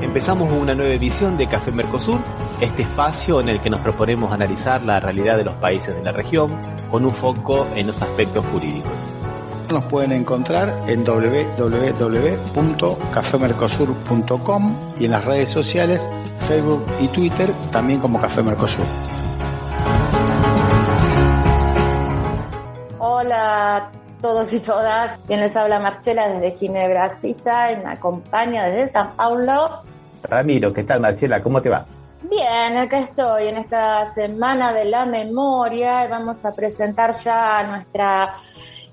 Empezamos una nueva edición de Café Mercosur, este espacio en el que nos proponemos analizar la realidad de los países de la región con un foco en los aspectos jurídicos. Nos pueden encontrar en www.cafemercosur.com y en las redes sociales, Facebook y Twitter, también como Café Mercosur. Hola a todos y todas, quien les habla Marcela desde Ginebra, Suiza, y me acompaña desde San Paulo Ramiro. ¿Qué tal, Marcela? ¿Cómo te va? Bien, acá estoy en esta Semana de la Memoria y vamos a presentar ya a nuestra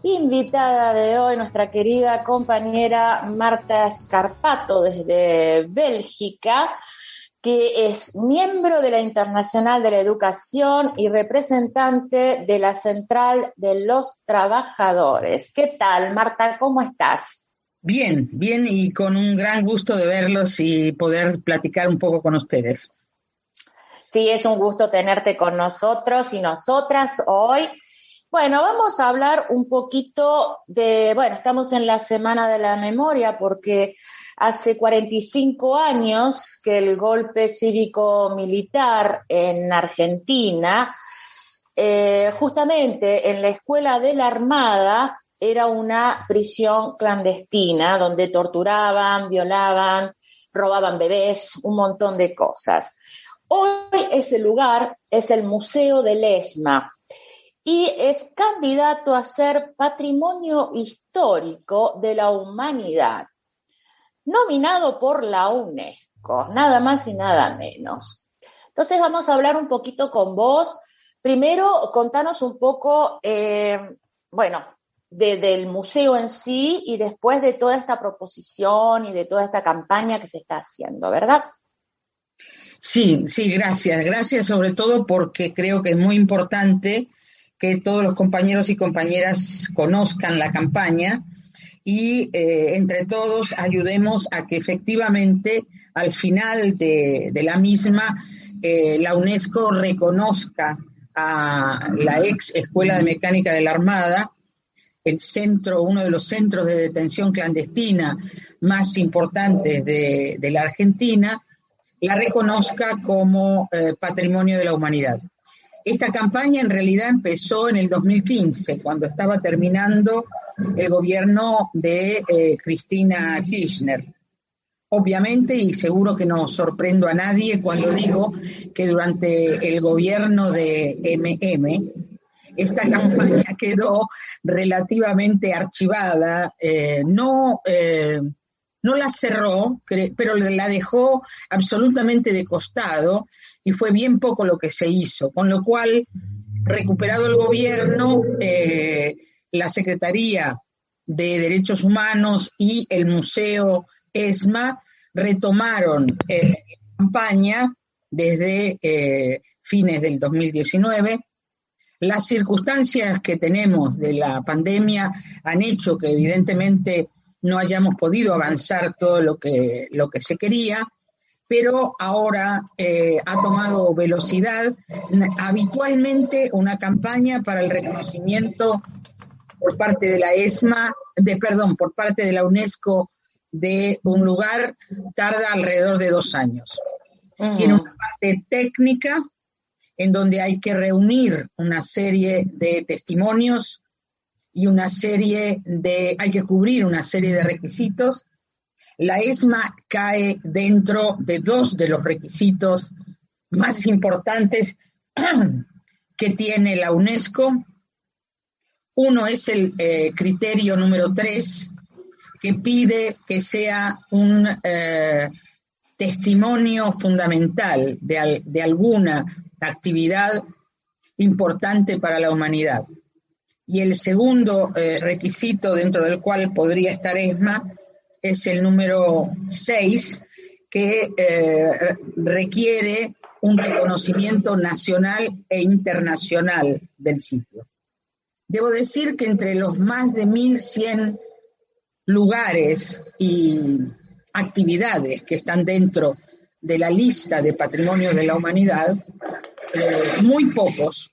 invitada de hoy, nuestra querida compañera Marta Scarpato desde Bélgica, que es miembro de la Internacional de la Educación y representante de la Central de los Trabajadores. ¿Qué tal, Marta? ¿Cómo estás? Bien, bien, y con un gran gusto de verlos y poder platicar un poco con ustedes. Sí, es un gusto tenerte con nosotros y nosotras hoy. Bueno, vamos a hablar un poquito estamos en la Semana de la Memoria porque hace 45 años que el golpe cívico-militar en Argentina, justamente en la Escuela de la Armada, era una prisión clandestina donde torturaban, violaban, robaban bebés, un montón de cosas. Hoy ese lugar es el Museo del ESMA y es candidato a ser Patrimonio Histórico de la Humanidad, nominado por la UNESCO, nada más y nada menos. Entonces vamos a hablar un poquito con vos. Primero, contanos un poco, del museo en sí y después de toda esta proposición y de toda esta campaña que se está haciendo, ¿verdad? Sí, gracias. Gracias sobre todo porque creo que es muy importante que todos los compañeros y compañeras conozcan la campaña y entre todos ayudemos a que efectivamente al final de la misma la UNESCO reconozca a la ex Escuela de Mecánica de la Armada, uno de los centros de detención clandestina más importantes de la Argentina, la reconozca como Patrimonio de la Humanidad. Esta campaña en realidad empezó en el 2015, cuando estaba terminando el gobierno de Cristina Kirchner. Obviamente, y seguro que no sorprendo a nadie cuando digo que durante el gobierno de MM, esta campaña quedó relativamente archivada, no la cerró, pero la dejó absolutamente de costado y fue bien poco lo que se hizo, con lo cual, recuperado el gobierno, la Secretaría de Derechos Humanos y el Museo ESMA retomaron la campaña desde fines del 2019. Las circunstancias que tenemos de la pandemia han hecho que evidentemente no hayamos podido avanzar todo lo que se quería, pero ahora ha tomado velocidad habitualmente una campaña para el reconocimiento por parte de la por parte de la UNESCO de un lugar, tarda alrededor de 2 años. Uh-huh. Tiene una parte técnica en donde hay que reunir una serie de testimonios y hay que cubrir una serie de requisitos. La ESMA cae dentro de 2 de los requisitos más importantes que tiene la UNESCO. Uno es el criterio número 3, que pide que sea un testimonio fundamental de alguna actividad importante para la humanidad. Y el segundo requisito dentro del cual podría estar ESMA es el número 6, que requiere un reconocimiento nacional e internacional del sitio. Debo decir que entre los más de 1.100 lugares y actividades que están dentro de la lista de Patrimonios de la Humanidad, muy pocos,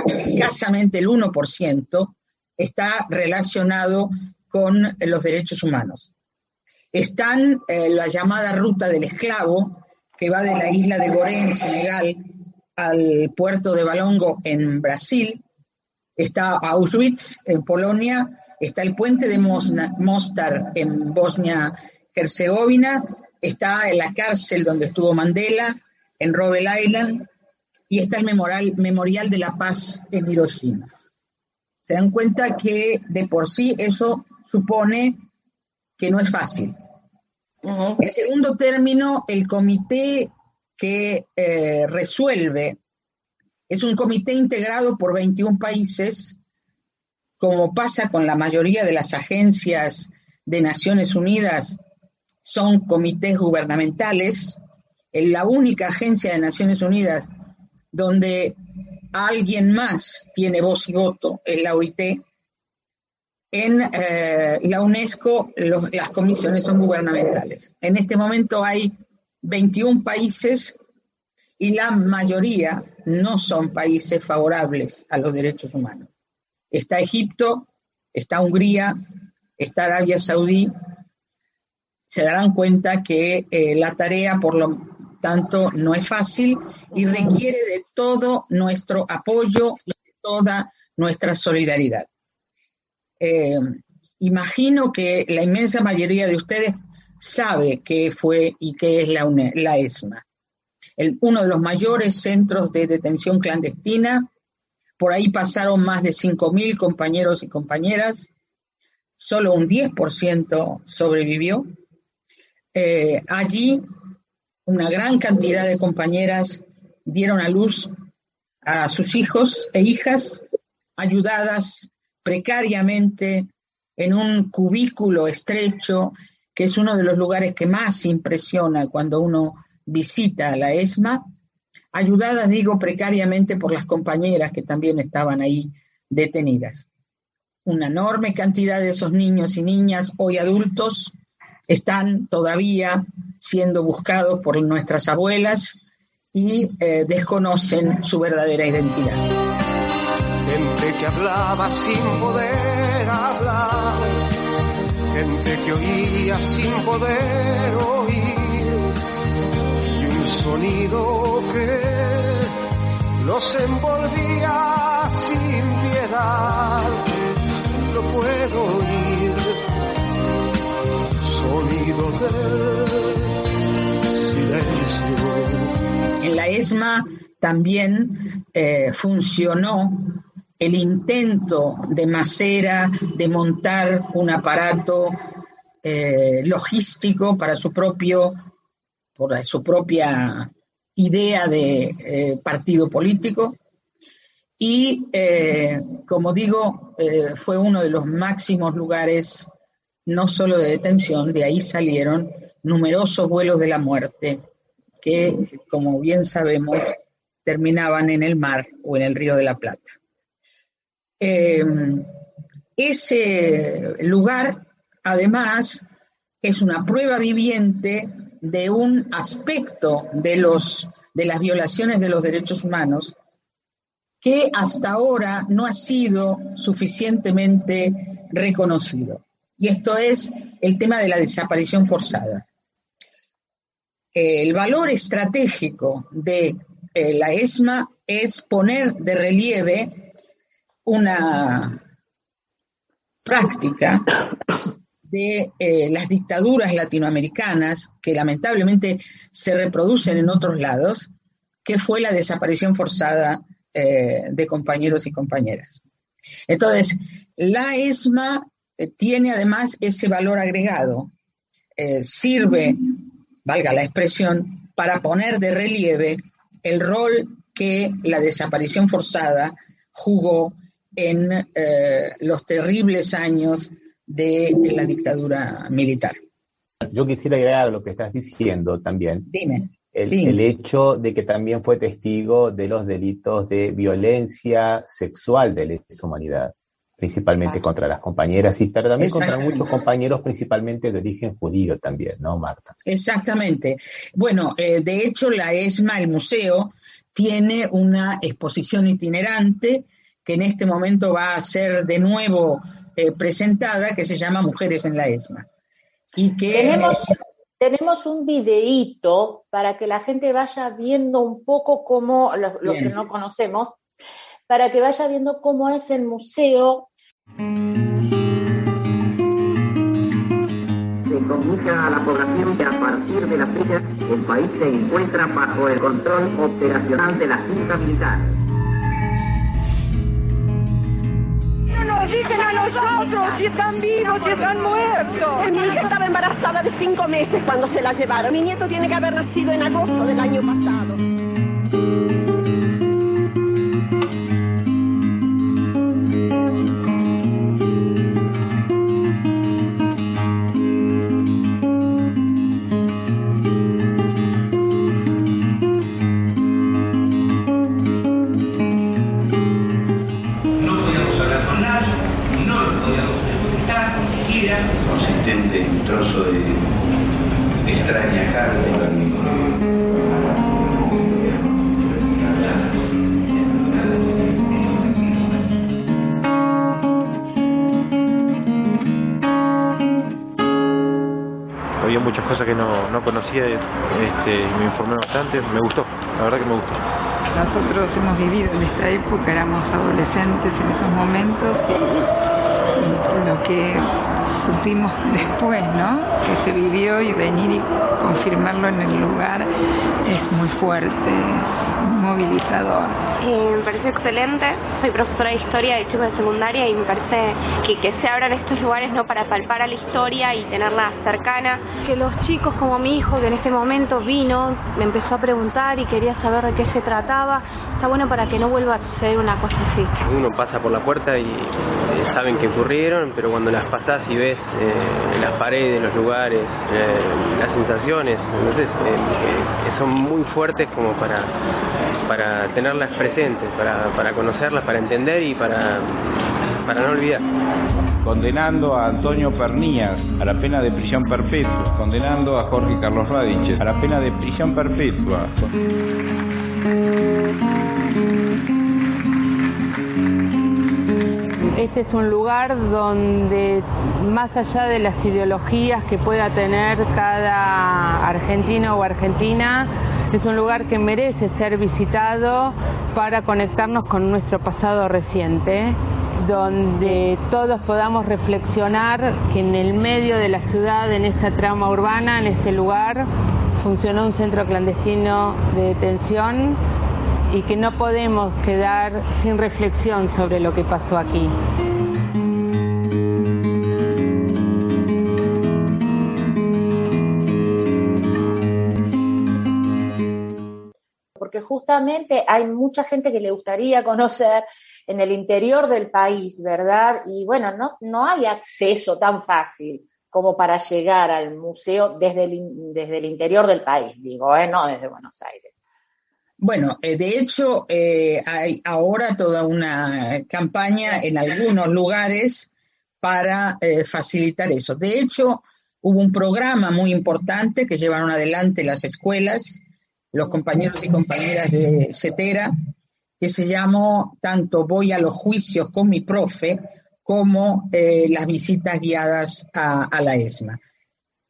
escasamente el 1%, está relacionado con los derechos humanos. Están la llamada Ruta del Esclavo, que va de la isla de Gorée, en Senegal, al puerto de Valongo, en Brasil. Está Auschwitz, en Polonia. Está el puente de Mostar, en Bosnia-Herzegovina. Está en la cárcel donde estuvo Mandela, en Robben Island. Y está el Memorial de la Paz en Hiroshima. Se dan cuenta que de por sí eso supone que no es fácil. Uh-huh. En segundo término, el comité que resuelve es un comité integrado por 21 países, como pasa con la mayoría de las agencias de Naciones Unidas, son comités gubernamentales. La única agencia de Naciones Unidas donde alguien más tiene voz y voto es la OIT. En la UNESCO las comisiones son gubernamentales. En este momento hay 21 países y la mayoría no son países favorables a los derechos humanos. Está Egipto, está Hungría, está Arabia Saudí. Se darán cuenta que la tarea, por lo tanto, no es fácil y requiere de todo nuestro apoyo y de toda nuestra solidaridad. Imagino que la inmensa mayoría de ustedes sabe qué fue y qué es la ESMA. Uno de los mayores centros de detención clandestina. Por ahí pasaron más de 5.000 compañeros y compañeras. Solo un 10% sobrevivió. Allí una gran cantidad de compañeras dieron a luz a sus hijos e hijas, ayudadas precariamente en un cubículo estrecho, que es uno de los lugares que más impresiona cuando uno visita la ESMA, ayudadas, digo, precariamente por las compañeras que también estaban ahí detenidas. Una enorme cantidad de esos niños y niñas, hoy adultos, están todavía siendo buscados por nuestras abuelas y desconocen su verdadera identidad. Gente que hablaba sin poder hablar, gente que oía sin poder oír, y un sonido que los envolvía sin piedad. Lo puedo oír, sonido del silencio. En la ESMA también funcionó el intento de Macera de montar un aparato logístico para su propia idea de partido político. Y, como digo, fue uno de los máximos lugares, no solo de detención, de ahí salieron numerosos vuelos de la muerte que, como bien sabemos, terminaban en el mar o en el Río de la Plata. Ese lugar, además, es una prueba viviente de un aspecto de las violaciones de los derechos humanos que hasta ahora no ha sido suficientemente reconocido. Y esto es el tema de la desaparición forzada. El valor estratégico de la ESMA es poner de relieve una práctica de las dictaduras latinoamericanas que lamentablemente se reproducen en otros lados, que fue la desaparición forzada de compañeros y compañeras. Entonces, la ESMA tiene además ese valor agregado, sirve, valga la expresión, para poner de relieve el rol que la desaparición forzada jugó en los terribles años de la dictadura militar. Yo quisiera agregar lo que estás diciendo también. Dime. El hecho de que también fue testigo de los delitos de violencia sexual de lesa humanidad, principalmente contra las compañeras, pero también contra muchos compañeros, principalmente de origen judío también, ¿no, Marta? Exactamente. Bueno, de hecho, la ESMA, el museo, tiene una exposición itinerante que en este momento va a ser de nuevo presentada, que se llama Mujeres en la ESMA. Y que tenemos un videíto para que la gente vaya viendo un poco cómo, los que no conocemos, para que vaya viendo cómo es el museo. Se comunica a la población que a partir de la fecha el país se encuentra bajo el control operacional de la Junta Militar. No nos dicen a nosotros si están vivos, si están muertos. Mi hija estaba embarazada de 5 meses cuando se la llevaron. Mi nieto tiene que haber nacido en agosto del año pasado. Había muchas cosas que no conocía y me informé bastante, me gustó, la verdad que me gustó. Nosotros hemos vivido en esta época, éramos adolescentes en esos momentos y lo que supimos después, ¿no? Que se vivió y venir y confirmarlo en el lugar es muy fuerte, muy movilizador. Me parece excelente, soy profesora de historia de chicos de secundaria y me parece que se abran estos lugares no para palpar a la historia y tenerla cercana. Que los chicos como mi hijo que en este momento vino, me empezó a preguntar y quería saber de qué se trataba, está bueno para que no vuelva a suceder una cosa así. Uno pasa por la puerta y saben que ocurrieron, pero cuando las pasás y ves las paredes, los lugares, las sensaciones, entonces que son muy fuertes como para tenerlas presentes, para conocerlas, para entender y para no olvidar. Condenando a Antonio Pernías a la pena de prisión perpetua, condenando a Jorge Carlos Radiche a la pena de prisión perpetua. Este es un lugar donde, más allá de las ideologías que pueda tener cada argentino o argentina, es un lugar que merece ser visitado para conectarnos con nuestro pasado reciente, donde todos podamos reflexionar que en el medio de la ciudad, en esa trama urbana, en ese lugar, funcionó un centro clandestino de detención y que no podemos quedar sin reflexión sobre lo que pasó aquí. Porque justamente hay mucha gente que le gustaría conocer en el interior del país, ¿verdad? Y bueno, no hay acceso tan fácil como para llegar al museo desde el interior del país, digo, no desde Buenos Aires. Bueno, de hecho, hay ahora toda una campaña en algunos lugares para facilitar eso. De hecho, hubo un programa muy importante que llevaron adelante las escuelas, los compañeros y compañeras de CETERA, que se llamó tanto Voy a los juicios con mi profe, como las visitas guiadas a la ESMA.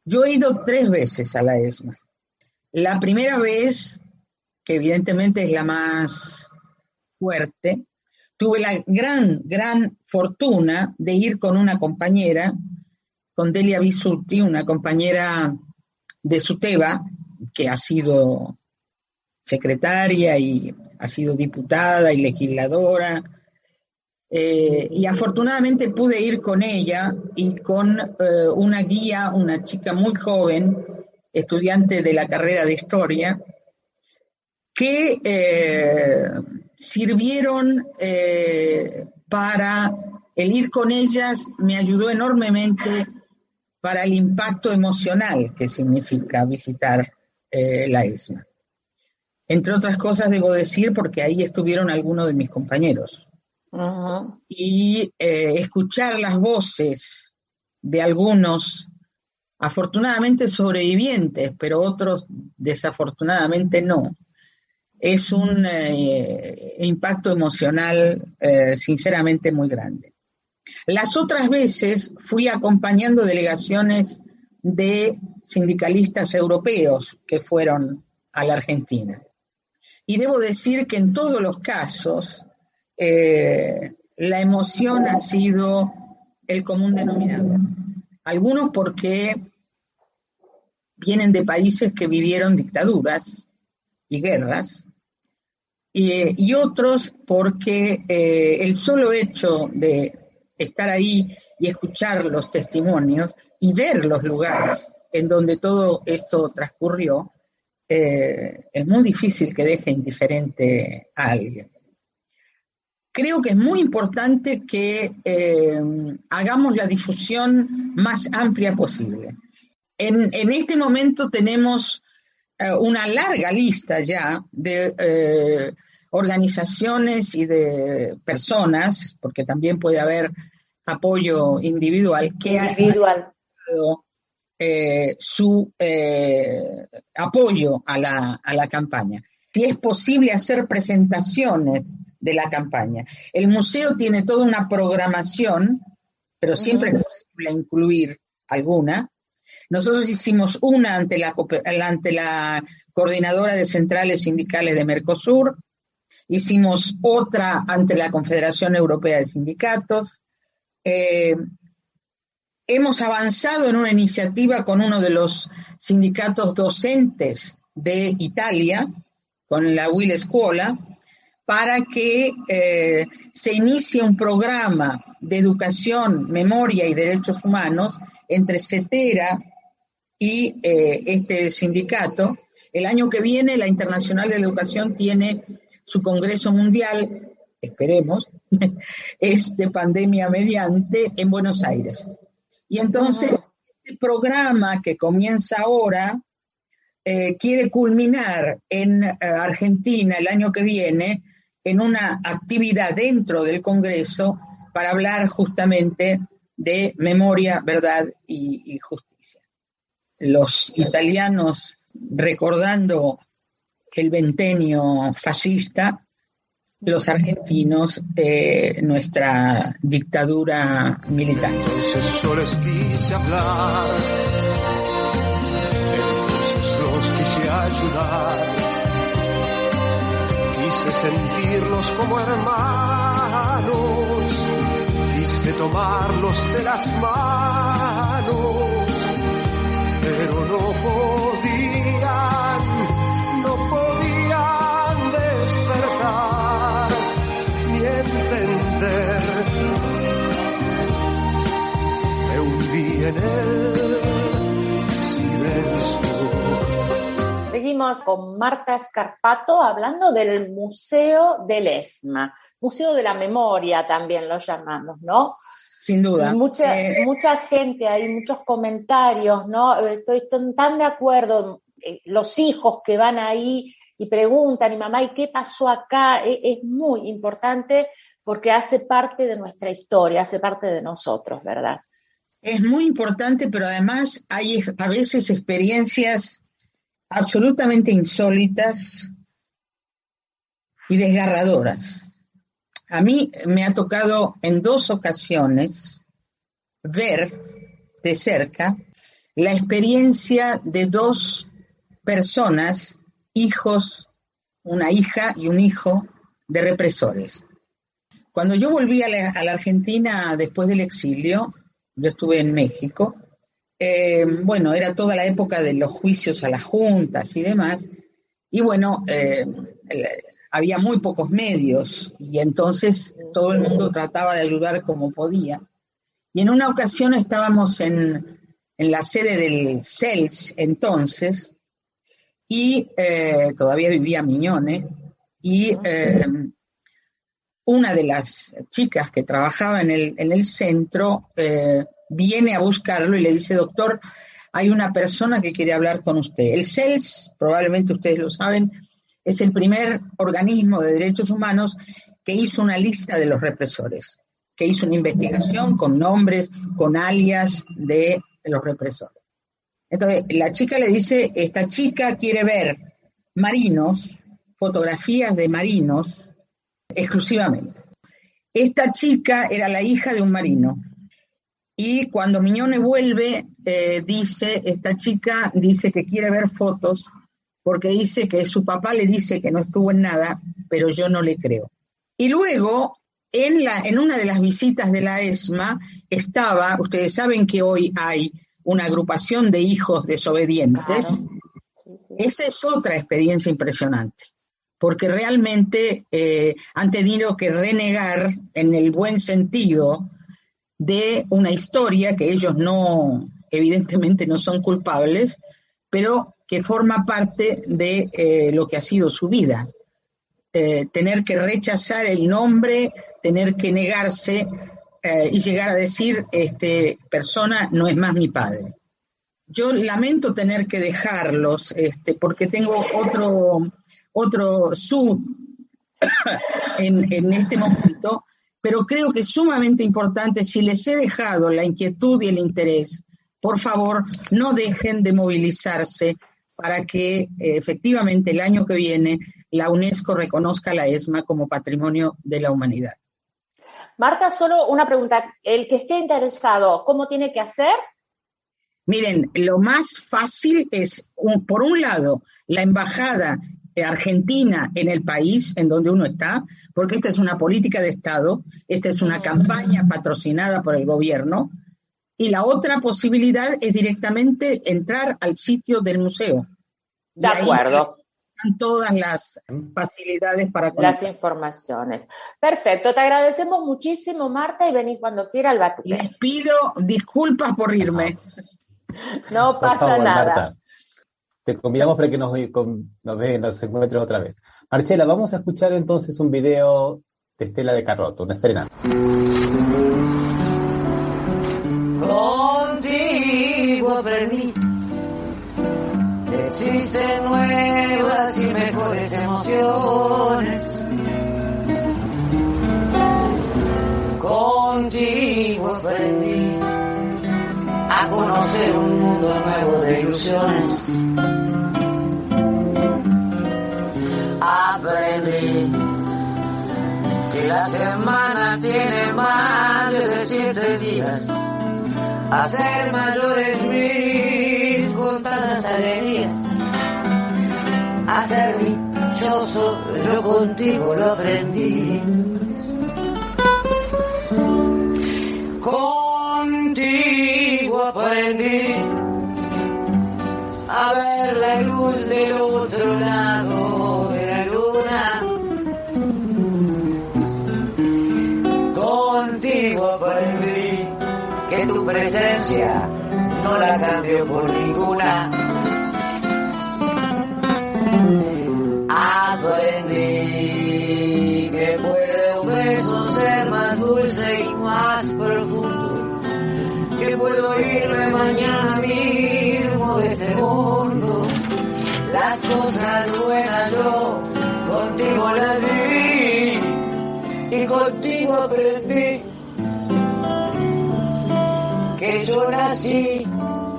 Yo he ido 3 veces a la ESMA. La primera vez, que evidentemente es la más fuerte, tuve la gran fortuna de ir con una compañera, con Delia Bisutti, una compañera de SUTEBA, que ha sido secretaria y ha sido diputada y legisladora, y afortunadamente pude ir con ella y con una guía, una chica muy joven, estudiante de la carrera de Historia, que sirvieron para el ir con ellas, me ayudó enormemente para el impacto emocional que significa visitar la ESMA. Entre otras cosas debo decir, porque ahí estuvieron algunos de mis compañeros. Uh-huh. Y escuchar las voces de algunos, afortunadamente sobrevivientes, pero otros desafortunadamente no, es un impacto emocional sinceramente muy grande. Las otras veces fui acompañando delegaciones de sindicalistas europeos que fueron a la Argentina. Y debo decir que en todos los casos la emoción ha sido el común denominador. Algunos porque vienen de países que vivieron dictaduras y guerras, y otros porque el solo hecho de estar ahí y escuchar los testimonios y ver los lugares en donde todo esto transcurrió, es muy difícil que deje indiferente a alguien. Creo que es muy importante que hagamos la difusión más amplia posible. En este momento tenemos una larga lista ya de organizaciones y de personas, porque también puede haber apoyo individual, que ha dado su apoyo a la campaña. Si es posible hacer presentaciones de la campaña. El museo tiene toda una programación, pero siempre es posible incluir alguna. Nosotros hicimos una ante la Coordinadora de Centrales Sindicales de Mercosur, hicimos otra ante la Confederación Europea de Sindicatos. Hemos avanzado en una iniciativa con uno de los sindicatos docentes de Italia, con la Will Scuola, para que se inicie un programa de educación, memoria y derechos humanos entre CETERA y este sindicato. El año que viene la Internacional de la Educación tiene su Congreso Mundial, esperemos, pandemia mediante, en Buenos Aires. Y entonces, este programa que comienza ahora quiere culminar en Argentina el año que viene en una actividad dentro del Congreso para hablar justamente de memoria, verdad y justicia. Los italianos, recordando el ventenio fascista, los argentinos nuestra dictadura militar. Entonces yo les quise hablar, entonces los quise ayudar, quise sentirlos como hermanos, quise tomarlos de las manos, pero no podían despertar ni entender. Me hundí en el silencio. Seguimos con Marta Scarpato hablando del Museo del ESMA, Museo de la Memoria también lo llamamos, ¿no? Sin duda. Y mucha gente, hay muchos comentarios, ¿no? Estoy tan de acuerdo, los hijos que van ahí y preguntan, y mamá, ¿y qué pasó acá? Es muy importante porque hace parte de nuestra historia, hace parte de nosotros, ¿verdad? Es muy importante, pero además hay a veces experiencias absolutamente insólitas y desgarradoras. A mí me ha tocado en 2 ocasiones ver de cerca la experiencia de 2 personas, hijos, una hija y un hijo de represores. Cuando yo volví a la Argentina después del exilio, yo estuve en México, era toda la época de los juicios a las juntas y demás, y había muy pocos medios, y entonces todo el mundo trataba de ayudar como podía. Y en una ocasión estábamos en la sede del CELS entonces, y todavía vivía Miñone, y una de las chicas que trabajaba en el centro viene a buscarlo y le dice: doctor, hay una persona que quiere hablar con usted. El CELS, probablemente ustedes lo saben, es el primer organismo de derechos humanos que hizo una lista de los represores, que hizo una investigación con nombres, con alias de los represores. Entonces, la chica le dice, esta chica quiere ver marinos, fotografías de marinos, exclusivamente. Esta chica era la hija de un marino. Y cuando Miñone vuelve, esta chica dice que quiere ver fotos porque dice que su papá le dice que no estuvo en nada, pero yo no le creo. Y luego, en una de las visitas de la ESMA, ustedes saben que hoy hay una agrupación de hijos desobedientes. Claro. Esa es otra experiencia impresionante, porque realmente han tenido que renegar en el buen sentido de una historia que ellos evidentemente no son culpables, pero que forma parte de lo que ha sido su vida. Tener que rechazar el nombre, tener que negarse y llegar a decir, persona no es más mi padre. Yo lamento tener que dejarlos, porque tengo otro en este momento, pero creo que es sumamente importante, si les he dejado la inquietud y el interés, por favor, no dejen de movilizarse para que efectivamente el año que viene la UNESCO reconozca a la ESMA como Patrimonio de la Humanidad. Marta, solo una pregunta. El que esté interesado, ¿cómo tiene que hacer? Miren, lo más fácil es, por un lado, la embajada argentina en el país en donde uno está, porque esta es una política de Estado, esta es una campaña patrocinada por el gobierno, y la otra posibilidad es directamente entrar al sitio del museo. De acuerdo. Están todas las facilidades para las informaciones. Perfecto, te agradecemos muchísimo, Marta, y vení cuando quiera al Batuque. Les pido disculpas por irme. No pasa nada. Marta. Te convidamos para que nos encuentres otra vez. Marcela, vamos a escuchar entonces un video de Estela de Carlotto, una serenata. Contigo aprendí que existen nuevas y mejores emociones. Contigo aprendí a conocer un mundo nuevo de ilusiones. Aprendí que la semana tiene más de 7 días, a ser mayores mis contadas alegrías, a ser dichoso yo contigo lo aprendí. Contigo aprendí a ver la luz del otro lado de la luna. Contigo aprendí que tu presencia no la cambio por ninguna. Aprendí que puede un beso ser más dulce y más profundo, que puedo irme mañana mismo de este mundo. Las cosas buenas yo contigo las vi y contigo aprendí que yo nací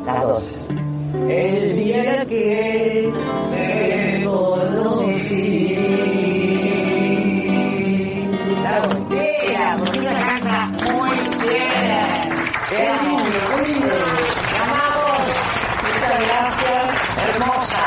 la 12 el día que te conocí. La mentira, porque la canta muy bien. Queda muy bien. Amamos, muchas gracias, hermosa.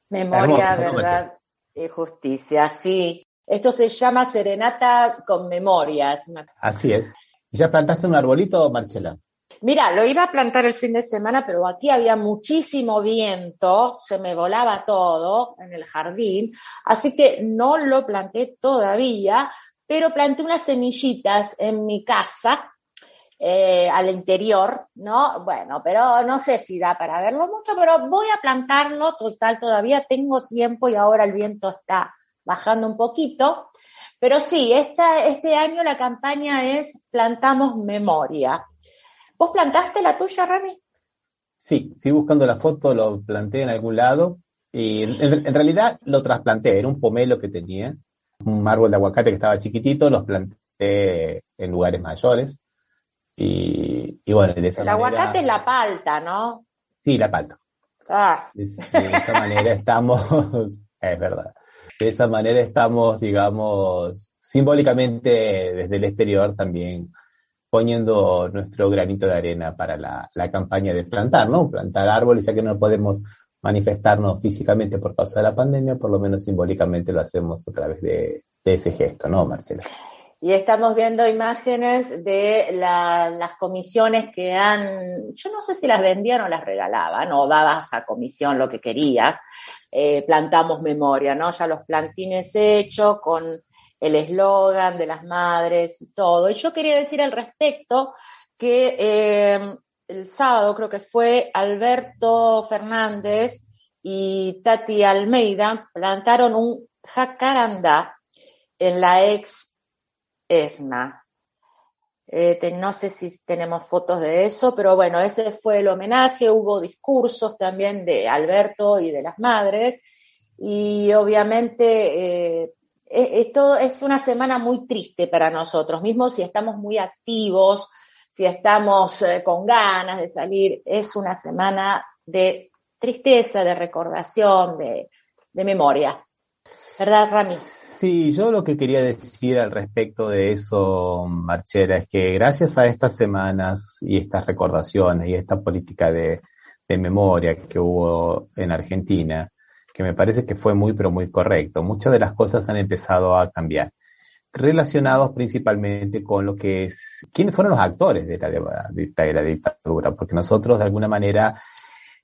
Memoria, hermoso, verdad y justicia, sí. Esto se llama Serenata con Memorias. Así es. ¿Ya plantaste un arbolito, Marcela? Mira, lo iba a plantar el fin de semana, pero aquí había muchísimo viento, se me volaba todo en el jardín, así que no lo planté todavía, pero planté unas semillitas en mi casa, al interior, ¿no? Bueno, pero no sé si da para verlo mucho, pero voy a plantarlo, total, todavía tengo tiempo y ahora el viento está bajando un poquito, pero sí, este año la campaña es Plantamos Memoria. ¿Vos plantaste la tuya, Rami? Sí, fui buscando la foto, lo planté en algún lado y en realidad lo trasplanté, era un pomelo que tenía, un árbol de aguacate que estaba chiquitito, los planté en lugares mayores y bueno, de esa el manera... aguacate es la palta, ¿no? Sí, la palta. De esa manera estamos, es verdad, de esa manera estamos, digamos, simbólicamente desde el exterior también poniendo nuestro granito de arena para la campaña de plantar, ¿no? Plantar árboles, ya que no podemos manifestarnos físicamente por causa de la pandemia, por lo menos simbólicamente lo hacemos a través de ese gesto, ¿no, Marcela? Y estamos viendo imágenes de las comisiones que yo no sé si las vendían o las regalaban, o dabas a comisión lo que querías. Plantamos memoria, ¿no? Ya los plantines hechos con el eslogan de las madres y todo. Y yo quería decir al respecto que el sábado creo que fue Alberto Fernández y Tati Almeida plantaron un jacarandá en la ex ESMA. No sé si tenemos fotos de eso, pero bueno, ese fue el homenaje. Hubo discursos también de Alberto y de las madres, y obviamente esto es una semana muy triste para nosotros, mismo si estamos muy activos, si estamos con ganas de salir, es una semana de tristeza, de recordación, de memoria. ¿Verdad, Rami? Sí, yo lo que quería decir al respecto de eso, Marchela, es que gracias a estas semanas y estas recordaciones y esta política de memoria que hubo en Argentina, que me parece que fue muy, pero muy correcto, muchas de las cosas han empezado a cambiar, relacionados principalmente con lo que es, quiénes fueron los actores de la dictadura, porque nosotros de alguna manera,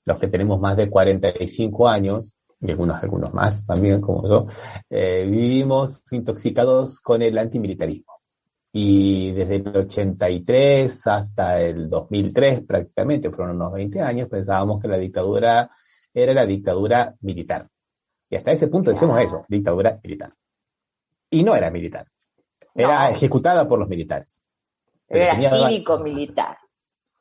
los que tenemos más de 45 años, y algunos más también como yo, vivimos intoxicados con el antimilitarismo. Y desde el 83 hasta el 2003 prácticamente, fueron unos 20 años, pensábamos que la dictadura era la dictadura militar. Y hasta ese punto decimos eso, dictadura militar. Y no era militar, era ejecutada por los militares. Era cívico-militar.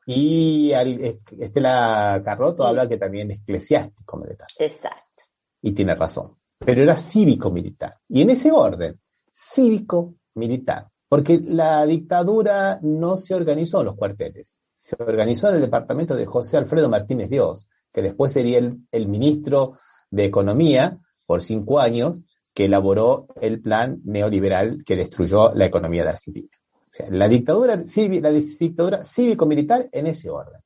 Y Estela Carlotto habla que también es eclesiástico militar. Exacto. Y tiene razón, pero era cívico-militar. Y en ese orden, cívico-militar, porque la dictadura no se organizó en los cuarteles, se organizó en el departamento de José Alfredo Martínez Dios, que después sería el ministro de Economía por 5 años, que elaboró el plan neoliberal que destruyó la economía de Argentina. O sea, la dictadura cívico-militar en ese orden.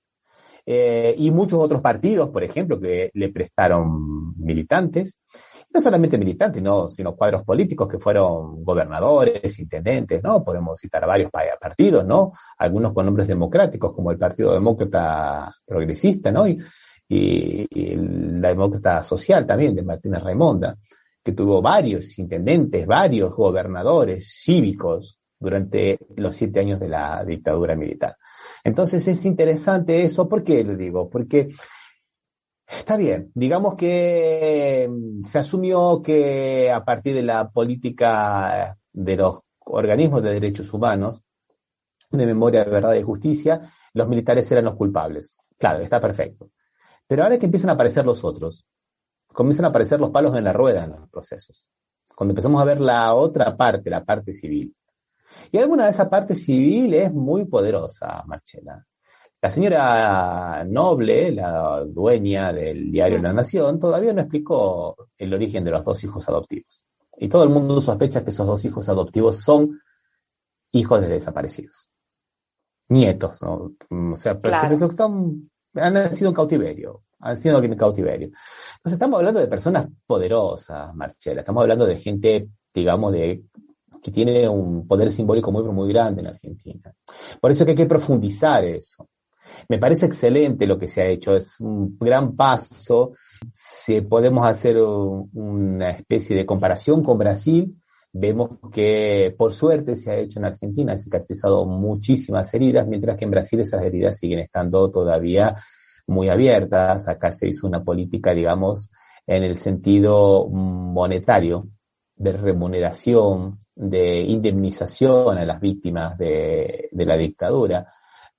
Y muchos otros partidos, por ejemplo, que le prestaron militantes, no solamente militantes, no, sino cuadros políticos que fueron gobernadores, intendentes, ¿no? Podemos citar a varios partidos, ¿no? Algunos con nombres democráticos, como el Partido Demócrata Progresista, ¿no? Y la Demócrata Social también, de Martínez Raimonda, que tuvo varios intendentes, varios gobernadores cívicos durante los 7 años de la dictadura militar. Entonces es interesante eso. ¿Por qué lo digo? Porque está bien, digamos que se asumió que a partir de la política de los organismos de derechos humanos, de memoria, verdad y justicia, los militares eran los culpables. Claro, está perfecto. Pero ahora que empiezan a aparecer los otros, comienzan a aparecer los palos en la rueda en los procesos. Cuando empezamos a ver la otra parte, la parte civil. Y alguna de esa parte civil es muy poderosa, Marchela. La señora Noble, la dueña del diario La Nación, todavía no explicó el origen de los 2 hijos adoptivos. Y todo el mundo sospecha que esos 2 hijos adoptivos son hijos de desaparecidos. Nietos, ¿no? O sea, claro. Han nacido en cautiverio. Entonces estamos hablando de personas poderosas, Marchela. Estamos hablando de gente, digamos, que tiene un poder simbólico muy, muy grande en Argentina. Por eso que hay que profundizar eso. Me parece excelente lo que se ha hecho, es un gran paso. Si podemos hacer una especie de comparación con Brasil, vemos que por suerte se ha hecho en Argentina, ha cicatrizado muchísimas heridas, mientras que en Brasil esas heridas siguen estando todavía muy abiertas. Acá se hizo una política, digamos, en el sentido monetario, de remuneración, de indemnización a las víctimas de la dictadura,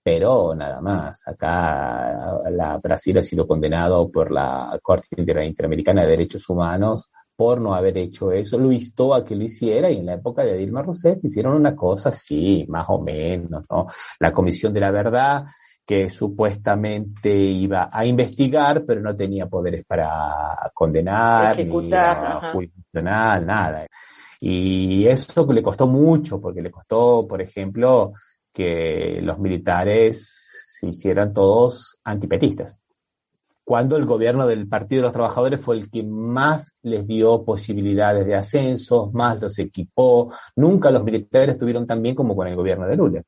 pero nada más. Acá Brasil ha sido condenado por la Corte Interamericana de Derechos Humanos por no haber hecho eso, lo instó a que lo hiciera, y en la época de Dilma Rousseff hicieron una cosa así, más o menos, ¿no? La Comisión de la Verdad que supuestamente iba a investigar, pero no tenía poderes para condenar, ejecutar, ni jurisdiccional, nada. Y eso le costó mucho, porque le costó, por ejemplo, que los militares se hicieran todos antipetistas. Cuando el gobierno del Partido de los Trabajadores fue el que más les dio posibilidades de ascensos, más los equipó. Nunca los militares estuvieron tan bien como con el gobierno de Lula.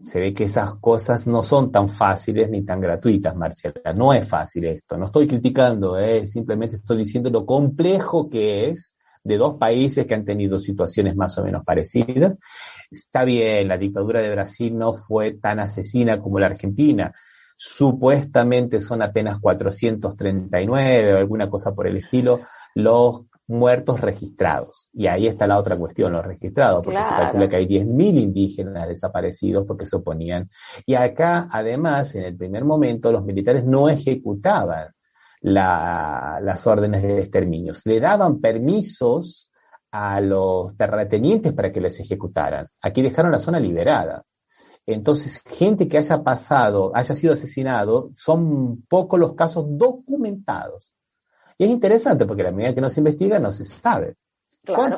Se ve que esas cosas no son tan fáciles ni tan gratuitas, Marcela. No es fácil esto. No estoy criticando, simplemente estoy diciendo lo complejo que es de dos países que han tenido situaciones más o menos parecidas. Está bien, la dictadura de Brasil no fue tan asesina como la Argentina. Supuestamente son apenas 439 o alguna cosa por el estilo los muertos registrados. Y ahí está la otra cuestión, los registrados, porque se calcula que hay 10.000 indígenas desaparecidos porque se oponían. Y acá, además, en el primer momento, los militares no ejecutaban las órdenes de exterminio. Le daban permisos a los terratenientes para que les ejecutaran. Aquí dejaron la zona liberada. Entonces, gente que haya sido asesinado, son pocos los casos documentados. Y es interesante porque a la medida que no se investiga, no se sabe. Claro.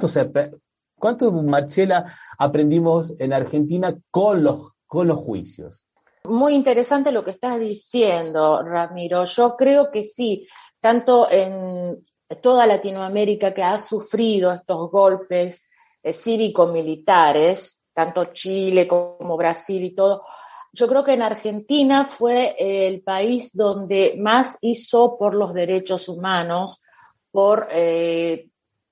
¿Cuánto, Marcela, aprendimos en Argentina con los juicios? Muy interesante lo que estás diciendo, Ramiro. Yo creo que sí, tanto en toda Latinoamérica que ha sufrido estos golpes cívico-militares, tanto Chile como Brasil y todo, yo creo que en Argentina fue el país donde más hizo por los derechos humanos, por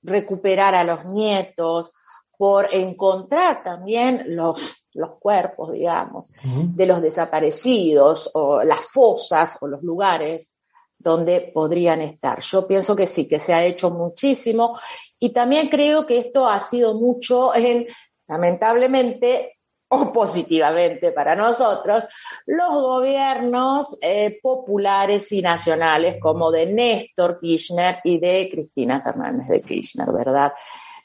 recuperar a los nietos, por encontrar también los cuerpos, digamos, de los desaparecidos, o las fosas o los lugares donde podrían estar. Yo pienso que sí, que se ha hecho muchísimo, y también creo que esto ha sido mucho lamentablemente o positivamente para nosotros, los gobiernos populares y nacionales como de Néstor Kirchner y de Cristina Fernández de Kirchner, ¿verdad?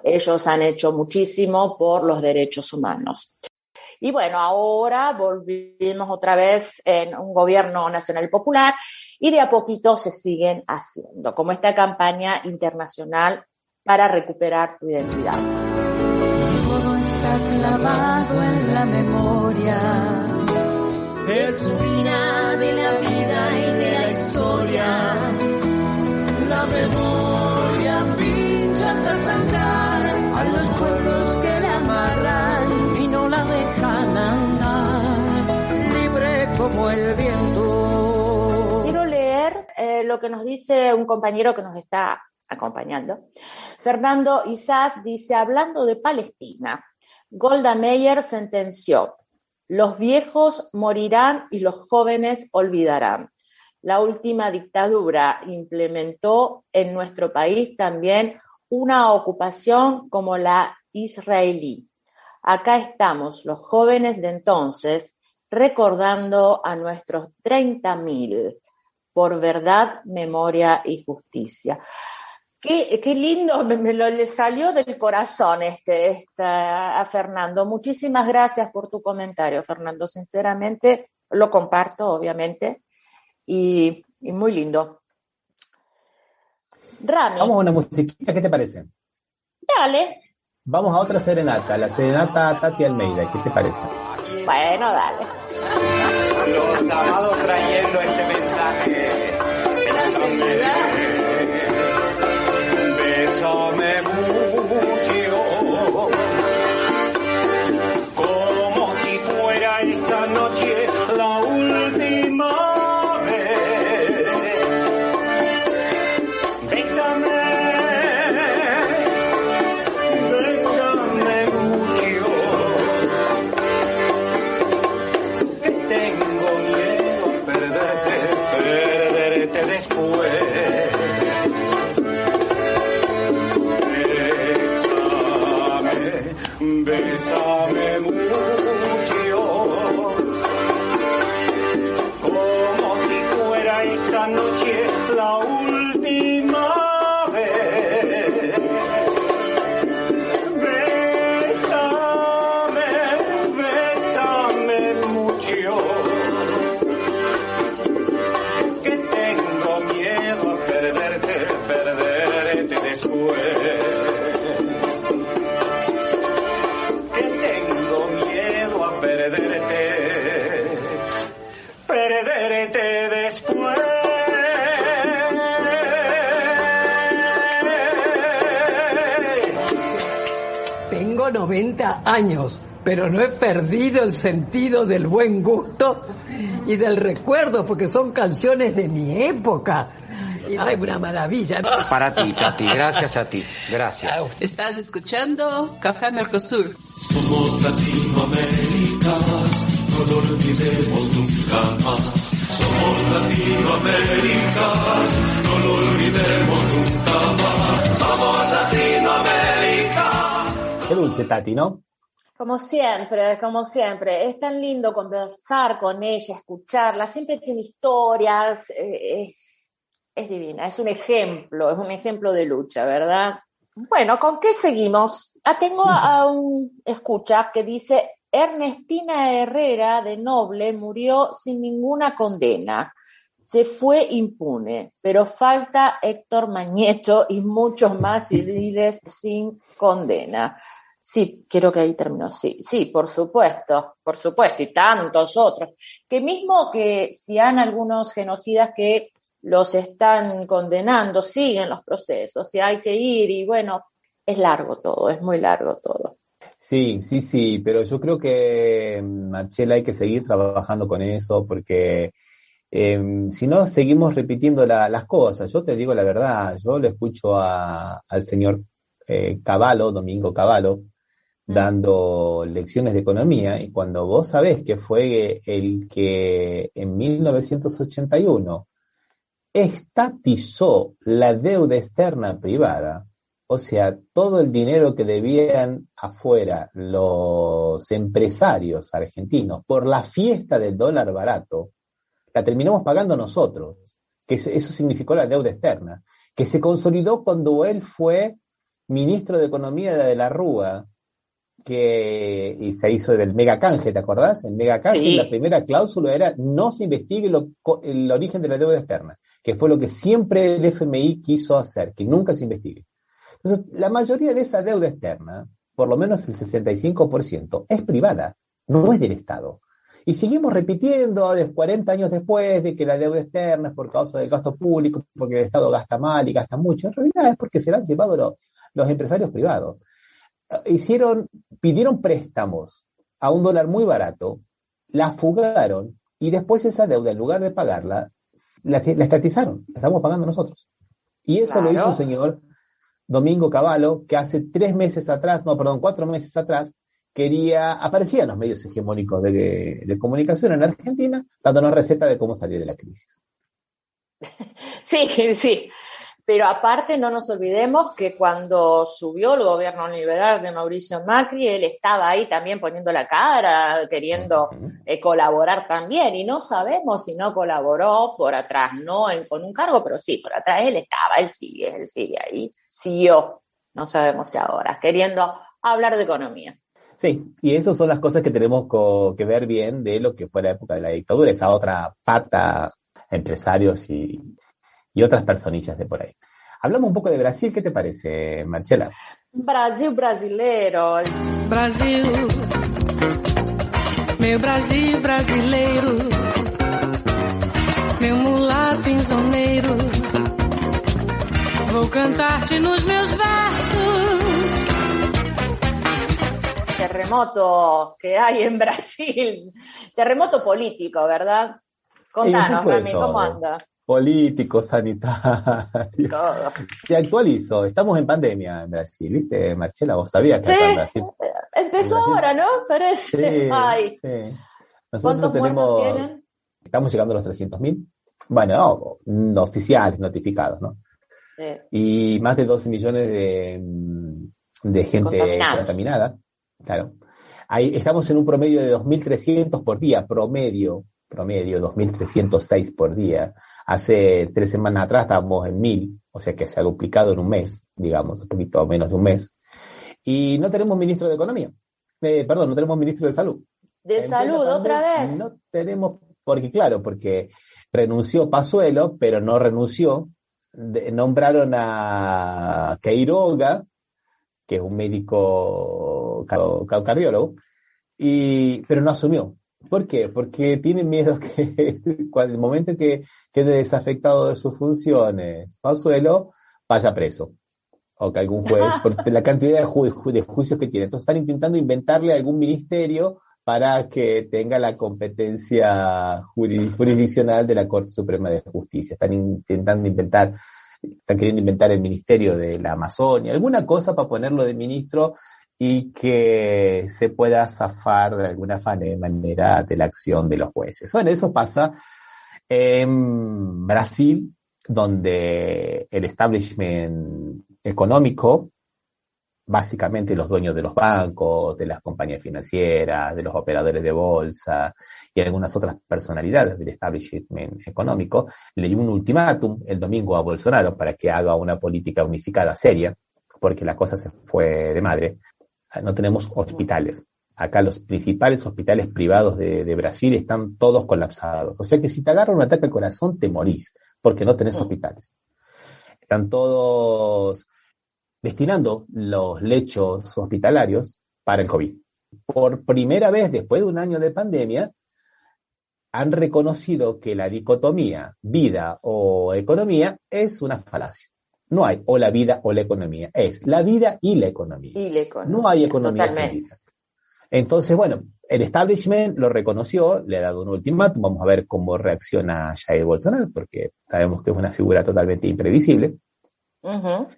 Ellos han hecho muchísimo por los derechos humanos. Y bueno, ahora volvimos otra vez en un gobierno nacional popular y de a poquito se siguen haciendo, como esta campaña internacional para recuperar tu identidad. Todo está clavado en la memoria, espina de la vida y de la historia. La memoria pincha hasta sangrar a los pueblos que la amarran y no la dejan andar, libre como el viento. Quiero leer lo que nos dice un compañero que nos está acompañando. Fernando Isás dice, hablando de Palestina, Golda Meir sentenció, los viejos morirán y los jóvenes olvidarán. La última dictadura implementó en nuestro país también una ocupación como la israelí. Acá estamos, los jóvenes de entonces, recordando a nuestros 30.000 por verdad, memoria y justicia. Qué lindo, le salió del corazón a Fernando. Muchísimas gracias por tu comentario, Fernando. Sinceramente, lo comparto, obviamente, y muy lindo. Rami. Vamos a una musiquita, ¿qué te parece? Dale. Vamos a otra serenata, la serenata a Tati Almeida, ¿qué te parece? Bueno, dale. Los amados trayendo este mensaje. Bésame mucho, como si fuera esta noche la última vez. Bésame mucho, que tengo miedo a perderte después. después. Que tengo miedo a perderte después. Tengo 90 años, pero no he perdido el sentido del buen gusto y del recuerdo, porque son canciones de mi época. Ay, una maravilla. Para ti, Tati, gracias a ti, gracias. Estás escuchando Café Mercosur. Somos Latinoamérica, no lo olvidemos nunca más. Somos Latinoamérica, no lo olvidemos nunca más. Somos Latinoamérica. Qué dulce, Tati, ¿no? Como siempre, es tan lindo conversar con ella, escucharla, siempre tiene historias, es divina, es un ejemplo de lucha, ¿verdad? Bueno, ¿con qué seguimos? Tengo a un escucha que dice: Ernestina Herrera de Noble murió sin ninguna condena, se fue impune, pero falta Héctor Mañeto y muchos más civiles sin condena. Sí, creo que ahí terminó, sí, por supuesto, y tantos otros, que mismo que si han algunos genocidas que los están condenando, siguen los procesos, y hay que ir, y bueno, es largo todo, es muy largo todo. Sí, pero yo creo que, Marcela, hay que seguir trabajando con eso, porque si no, seguimos repitiendo las cosas. Yo te digo la verdad, yo le escucho al señor Cavallo, Domingo Cavallo, dando lecciones de economía, y cuando vos sabés que fue el que en 1981 estatizó la deuda externa privada, o sea, todo el dinero que debían afuera los empresarios argentinos por la fiesta del dólar barato, la terminamos pagando nosotros, que eso significó la deuda externa, que se consolidó cuando él fue ministro de Economía de la Rúa, y se hizo del megacanje, ¿te acordás? El megacanje, sí. La primera cláusula era: no se investigue el origen de la deuda externa, que fue lo que siempre el FMI quiso hacer, que nunca se investigue. Entonces, la mayoría de esa deuda externa, por lo menos el 65%, es privada, no es del Estado. Y seguimos repitiendo 40 años después de que la deuda externa es por causa del gasto público, porque el Estado gasta mal y gasta mucho. En realidad es porque se la han llevado los empresarios privados. Pidieron préstamos a un dólar muy barato, la fugaron, y después esa deuda, en lugar de pagarla, la estatizaron, la estamos pagando nosotros. Y eso lo hizo el señor Domingo Cavallo, que hace 4 meses atrás, aparecía en los medios hegemónicos de comunicación en Argentina, dándonos receta de cómo salir de la crisis. Sí. Pero aparte no nos olvidemos que cuando subió el gobierno liberal de Mauricio Macri, él estaba ahí también poniendo la cara, queriendo colaborar también, y no sabemos si no colaboró por atrás, no con un cargo, pero sí, por atrás él sigue ahí, siguió, no sabemos si ahora, queriendo hablar de economía. Sí, y esas son las cosas que tenemos que ver bien de lo que fue la época de la dictadura, esa otra pata, empresarios y otras personillas de por ahí. Hablamos un poco de Brasil, ¿qué te parece, Marcela? Brasil brasileiro. Brasil, meu Brasil brasileiro, meu mulato insoneiro, vou cantar-te nos meus versos. Terremoto que hay en Brasil, terremoto político, ¿verdad? Contanos, Rami, ¿cómo anda? Político, sanitario. Todo. Te actualizo, estamos en pandemia en Brasil, ¿viste, Marcela? ¿Vos sabías que acá en Brasil? Empezó ahora, ¿no? Parece. Sí, Ay. Sí. Nosotros tienen? Estamos llegando a los 300.000. Bueno, no oficiales, notificados, ¿no? Sí. Y más de 12 millones de gente contaminada. Claro. Ahí estamos en un promedio de 2.300 por día, promedio 2.306 por día. Hace 3 semanas atrás estábamos en 1.000, o sea que se ha duplicado en un mes, digamos, un poquito menos de un mes. Y no tenemos ministro de Economía. No tenemos ministro de Salud. ¿De Salud otra vez? No tenemos, porque renunció Pazuello, pero no renunció nombraron a Queiroga, que es un médico cardiólogo, pero no asumió. ¿Por qué? Porque tienen miedo que cuando el momento que quede desafectado de sus funciones Pazuello, vaya preso. O que algún juez, por la cantidad de juicios que tiene. Entonces están intentando inventarle algún ministerio para que tenga la competencia jurisdiccional de la Corte Suprema de Justicia. Están queriendo inventar el Ministerio de la Amazonia, alguna cosa para ponerlo de ministro y que se pueda zafar de alguna manera de la acción de los jueces. Bueno, eso pasa en Brasil, donde el establishment económico, básicamente los dueños de los bancos, de las compañías financieras, de los operadores de bolsa y algunas otras personalidades del establishment económico, le dio un ultimátum el domingo a Bolsonaro para que haga una política unificada seria, porque la cosa se fue de madre. No tenemos hospitales. Acá los principales hospitales privados de Brasil están todos colapsados. O sea que si te agarra un ataque al corazón, te morís, porque no tenés hospitales. Están todos destinando los lechos hospitalarios para el COVID. Por primera vez, después de un año de pandemia, han reconocido que la dicotomía vida o economía es una falacia. No hay o la vida o la economía, es la vida y la economía. No hay economía sin vida. Entonces, bueno, el establishment lo reconoció, le ha dado un ultimátum, vamos a ver cómo reacciona Jair Bolsonaro, porque sabemos que es una figura totalmente imprevisible. Uh-huh.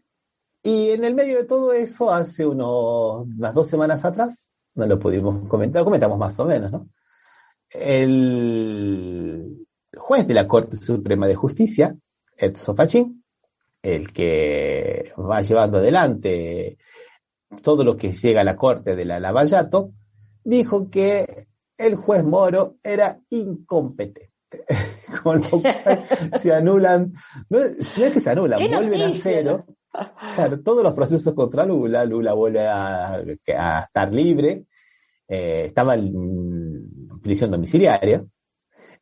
Y en el medio de todo eso, hace unas 2 semanas atrás, no lo pudimos comentar, lo comentamos más o menos, ¿no? El juez de la Corte Suprema de Justicia, Edson Fachin, el que va llevando adelante todo lo que llega a la Corte de la Lava Jato, dijo que el juez Moro era incompetente. Con lo cual se anulan, no es que se anulan, vuelven a cero. Claro, todos los procesos contra Lula vuelve a estar libre, estaba en prisión domiciliaria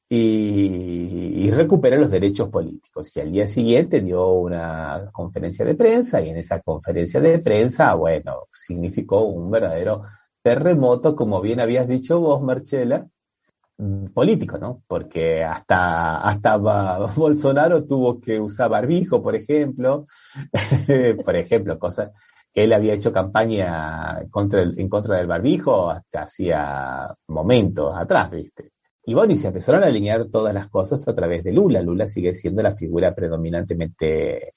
y recupera los derechos políticos. Y al día siguiente dio una conferencia de prensa y en esa conferencia de prensa, bueno, significó un verdadero terremoto, como bien habías dicho vos, Marcela, político, ¿no? Porque hasta Bolsonaro tuvo que usar barbijo, por ejemplo, cosas que él había hecho campaña en contra del barbijo hasta hacía momentos atrás, ¿viste? Y bueno, y se empezaron a alinear todas las cosas a través de Lula. Lula sigue siendo la figura predominantemente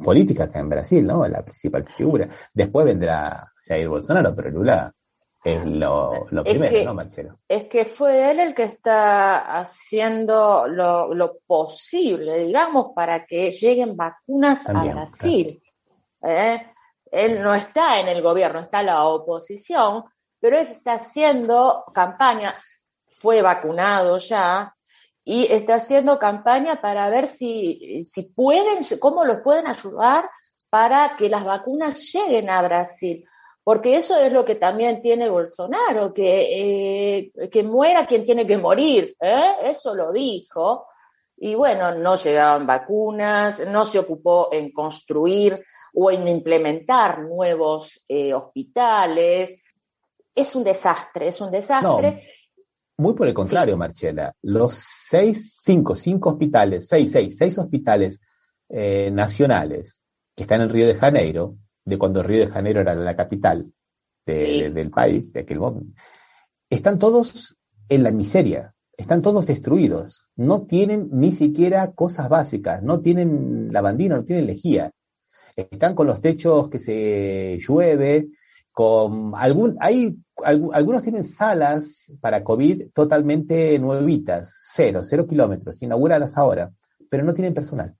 política acá en Brasil, ¿no? La principal figura. Después vendrá Jair Bolsonaro, pero Lula es lo primero, ¿no, Marcelo? Es que fue él el que está haciendo lo posible, digamos, para que lleguen vacunas también, a Brasil. Claro. Él no está en el gobierno, está la oposición, pero él está haciendo campaña, fue vacunado ya, y está haciendo campaña para ver si pueden, cómo los pueden ayudar para que las vacunas lleguen a Brasil. Porque eso es lo que también tiene Bolsonaro, que muera quien tiene que morir, eso lo dijo. Y bueno, no llegaban vacunas, no se ocupó en construir o en implementar nuevos hospitales. Es un desastre. No, muy por el contrario, sí. Marcela. Los seis hospitales nacionales que están en Río de Janeiro, de cuando Río de Janeiro era la capital del país, de aquel momento, están todos en la miseria, están todos destruidos, no tienen ni siquiera cosas básicas, no tienen lavandina, no tienen lejía, están con los techos que se llueve, algunos tienen salas para COVID totalmente nuevitas, 0 kilómetros, inauguradas ahora, pero no tienen personal.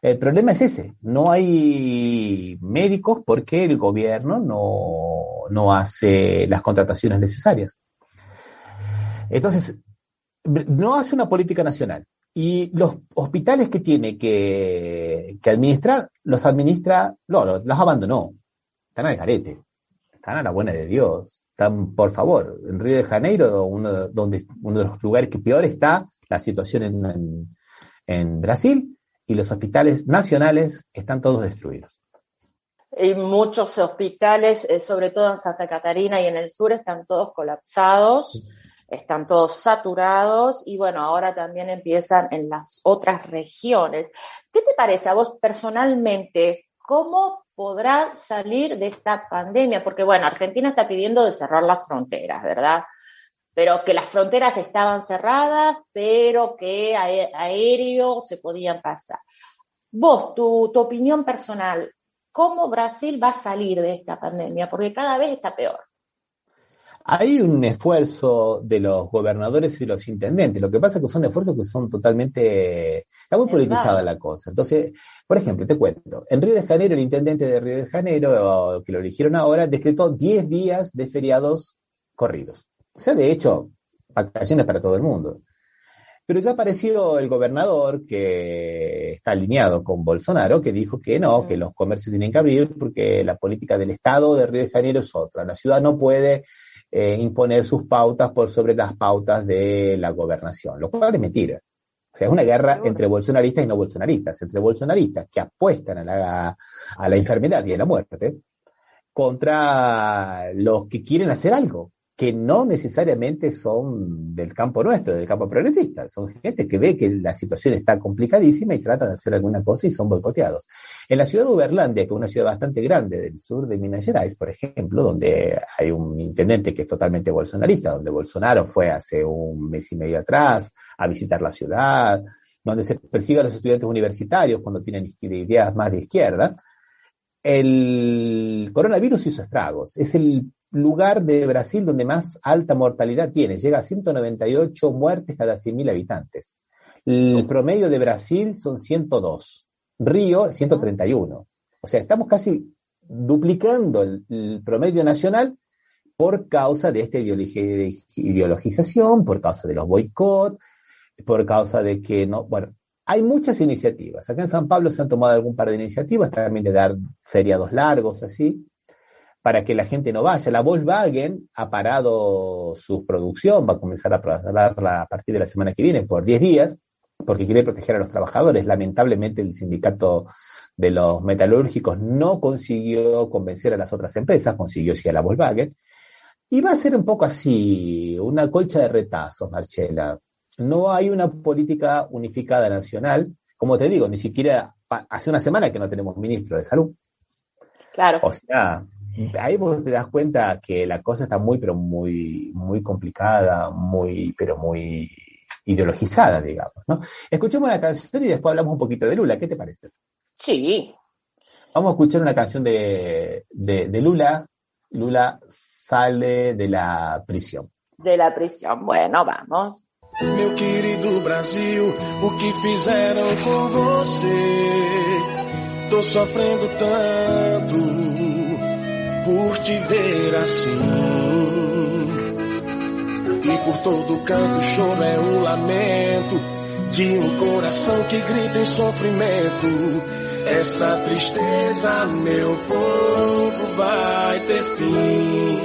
El problema es ese, no hay médicos porque el gobierno no hace las contrataciones necesarias. Entonces, no hace una política nacional. Y los hospitales que tiene que administrar, los abandonó. Están al garete, están a la buena de Dios. Están, por favor, en Río de Janeiro, uno de los lugares que peor está la situación en Brasil, y los hospitales nacionales están todos destruidos. Y muchos hospitales, sobre todo en Santa Catarina y en el sur, están todos colapsados, están todos saturados, y bueno, ahora también empiezan en las otras regiones. ¿Qué te parece a vos personalmente? ¿Cómo podrá salir de esta pandemia? Porque bueno, Argentina está pidiendo de cerrar las fronteras, ¿verdad? Pero que las fronteras estaban cerradas, pero que aéreos se podían pasar. Vos, tu opinión personal, ¿cómo Brasil va a salir de esta pandemia? Porque cada vez está peor. Hay un esfuerzo de los gobernadores y los intendentes. Lo que pasa es que son esfuerzos que son totalmente... Está muy politizada la cosa. Entonces, por ejemplo, te cuento. En Río de Janeiro, el intendente de Río de Janeiro, que lo eligieron ahora, decretó 10 días de feriados corridos. O sea, de hecho, vacaciones para todo el mundo. Pero ya apareció el gobernador, que está alineado con Bolsonaro, que dijo que no, que los comercios tienen que abrir porque la política del Estado de Río de Janeiro es otra. La ciudad no puede imponer sus pautas por sobre las pautas de la gobernación, lo cual es mentira. O sea, es una guerra entre bolsonaristas y no bolsonaristas, entre bolsonaristas que apuestan a la enfermedad y a la muerte, contra los que quieren hacer algo, que no necesariamente son del campo nuestro, del campo progresista. Son gente que ve que la situación está complicadísima y trata de hacer alguna cosa y son boicoteados. En la ciudad de Uberlândia, que es una ciudad bastante grande del sur de Minas Gerais, por ejemplo, donde hay un intendente que es totalmente bolsonarista, donde Bolsonaro fue hace un mes y medio atrás a visitar la ciudad, donde se persigue a los estudiantes universitarios cuando tienen ideas más de izquierda, el coronavirus hizo estragos. Es el lugar de Brasil donde más alta mortalidad tiene, llega a 198 muertes cada 100.000 habitantes. El promedio de Brasil son 102, Río 131. O sea, estamos casi duplicando el promedio nacional por causa de esta ideologización, por causa de los boicots, por causa de que no, bueno, hay muchas iniciativas. Acá en San Pablo se han tomado algún par de iniciativas, también de dar feriados largos, así, para que la gente no vaya. La Volkswagen ha parado su producción, va a comenzar a pararla a partir de la semana que viene por 10 días, porque quiere proteger a los trabajadores. Lamentablemente el sindicato de los metalúrgicos no consiguió convencer a las otras empresas, consiguió sí a la Volkswagen, y va a ser un poco así, una colcha de retazos, Marcela. No hay una política unificada nacional, como te digo, ni siquiera hace una semana que no tenemos ministro de salud. Claro. O sea, ahí vos te das cuenta que la cosa está muy complicada, muy ideologizada, digamos, ¿no? Escuchemos la canción y después hablamos un poquito de Lula. ¿Qué te parece? Sí. Vamos a escuchar una canción de Lula. Lula sale de la prisión. De la prisión. Bueno, vamos. Meu querido Brasil, o que fizeram com você? Tô sofrendo tanto por te ver assim. E por todo canto o choro é um lamento de um coração que grita em sofrimento. Essa tristeza, meu povo, vai ter fim.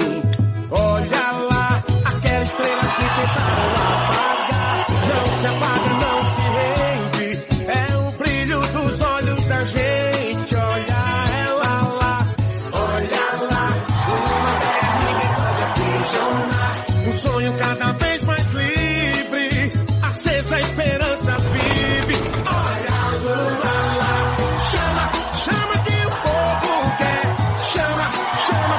Olha lá, aquela estrela que tentaram apagar, não se apaga, não se rende. É o brilho dos olhos da gente. Olha ela lá, uma ideia ninguém pode aprisionar. Um sonho cada vez mais livre, acesa a esperança vive. Olha Lula lá, chama que o povo quer. Chama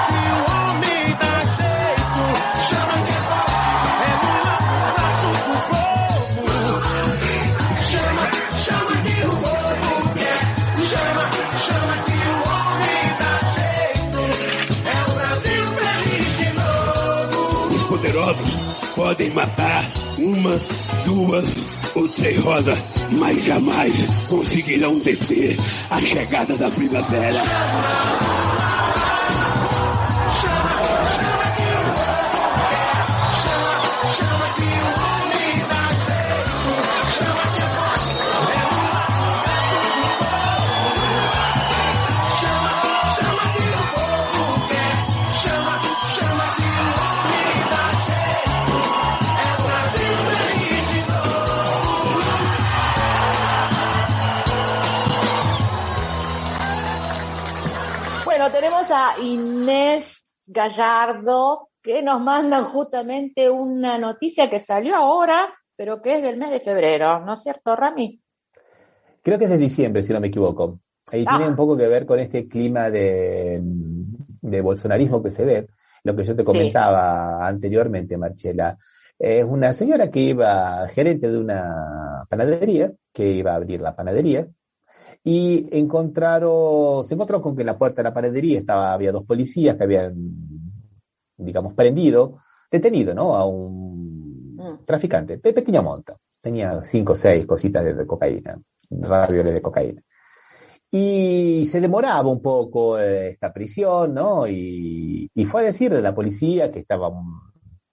que o homem dá jeito. Chama que é Lula nos braços do povo. Chama que o povo quer. Chama que o homem dá jeito. É o Brasil feliz de novo. Os poderosos podem matar uma, duas ou três rosas, mas jamais conseguirão deter a chegada da primavera. Bueno, tenemos a Inés Gallardo, que nos mandan justamente una noticia que salió ahora, pero que es del mes de febrero, ¿no es cierto, Rami? Creo que es de diciembre, si no me equivoco. Ahí tiene un poco que ver con este clima de bolsonarismo que se ve, lo que yo te comentaba anteriormente, Marcela. Es una señora que iba, gerente de una panadería, que iba a abrir la panadería, y se encontró con que en la puerta de la panadería había 2 policías que habían, digamos, detenido, ¿no? A un traficante de pequeña monta. Tenía 5 o 6 cositas de cocaína, ravioles de cocaína. Y se demoraba un poco esta prisión, ¿no? Y fue a decirle a la policía que estaba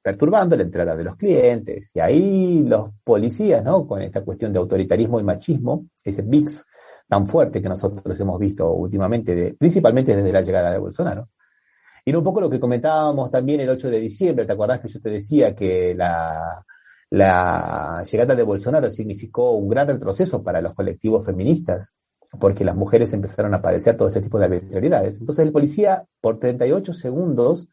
perturbando la entrada de los clientes. Y ahí los policías, ¿no? Con esta cuestión de autoritarismo y machismo, ese mix tan fuerte que nosotros hemos visto últimamente, principalmente desde la llegada de Bolsonaro. Y era un poco lo que comentábamos también el 8 de diciembre, ¿te acordás que yo te decía que la llegada de Bolsonaro significó un gran retroceso para los colectivos feministas, porque las mujeres empezaron a padecer todo este tipo de arbitrariedades? Entonces el policía, por 38 segundos,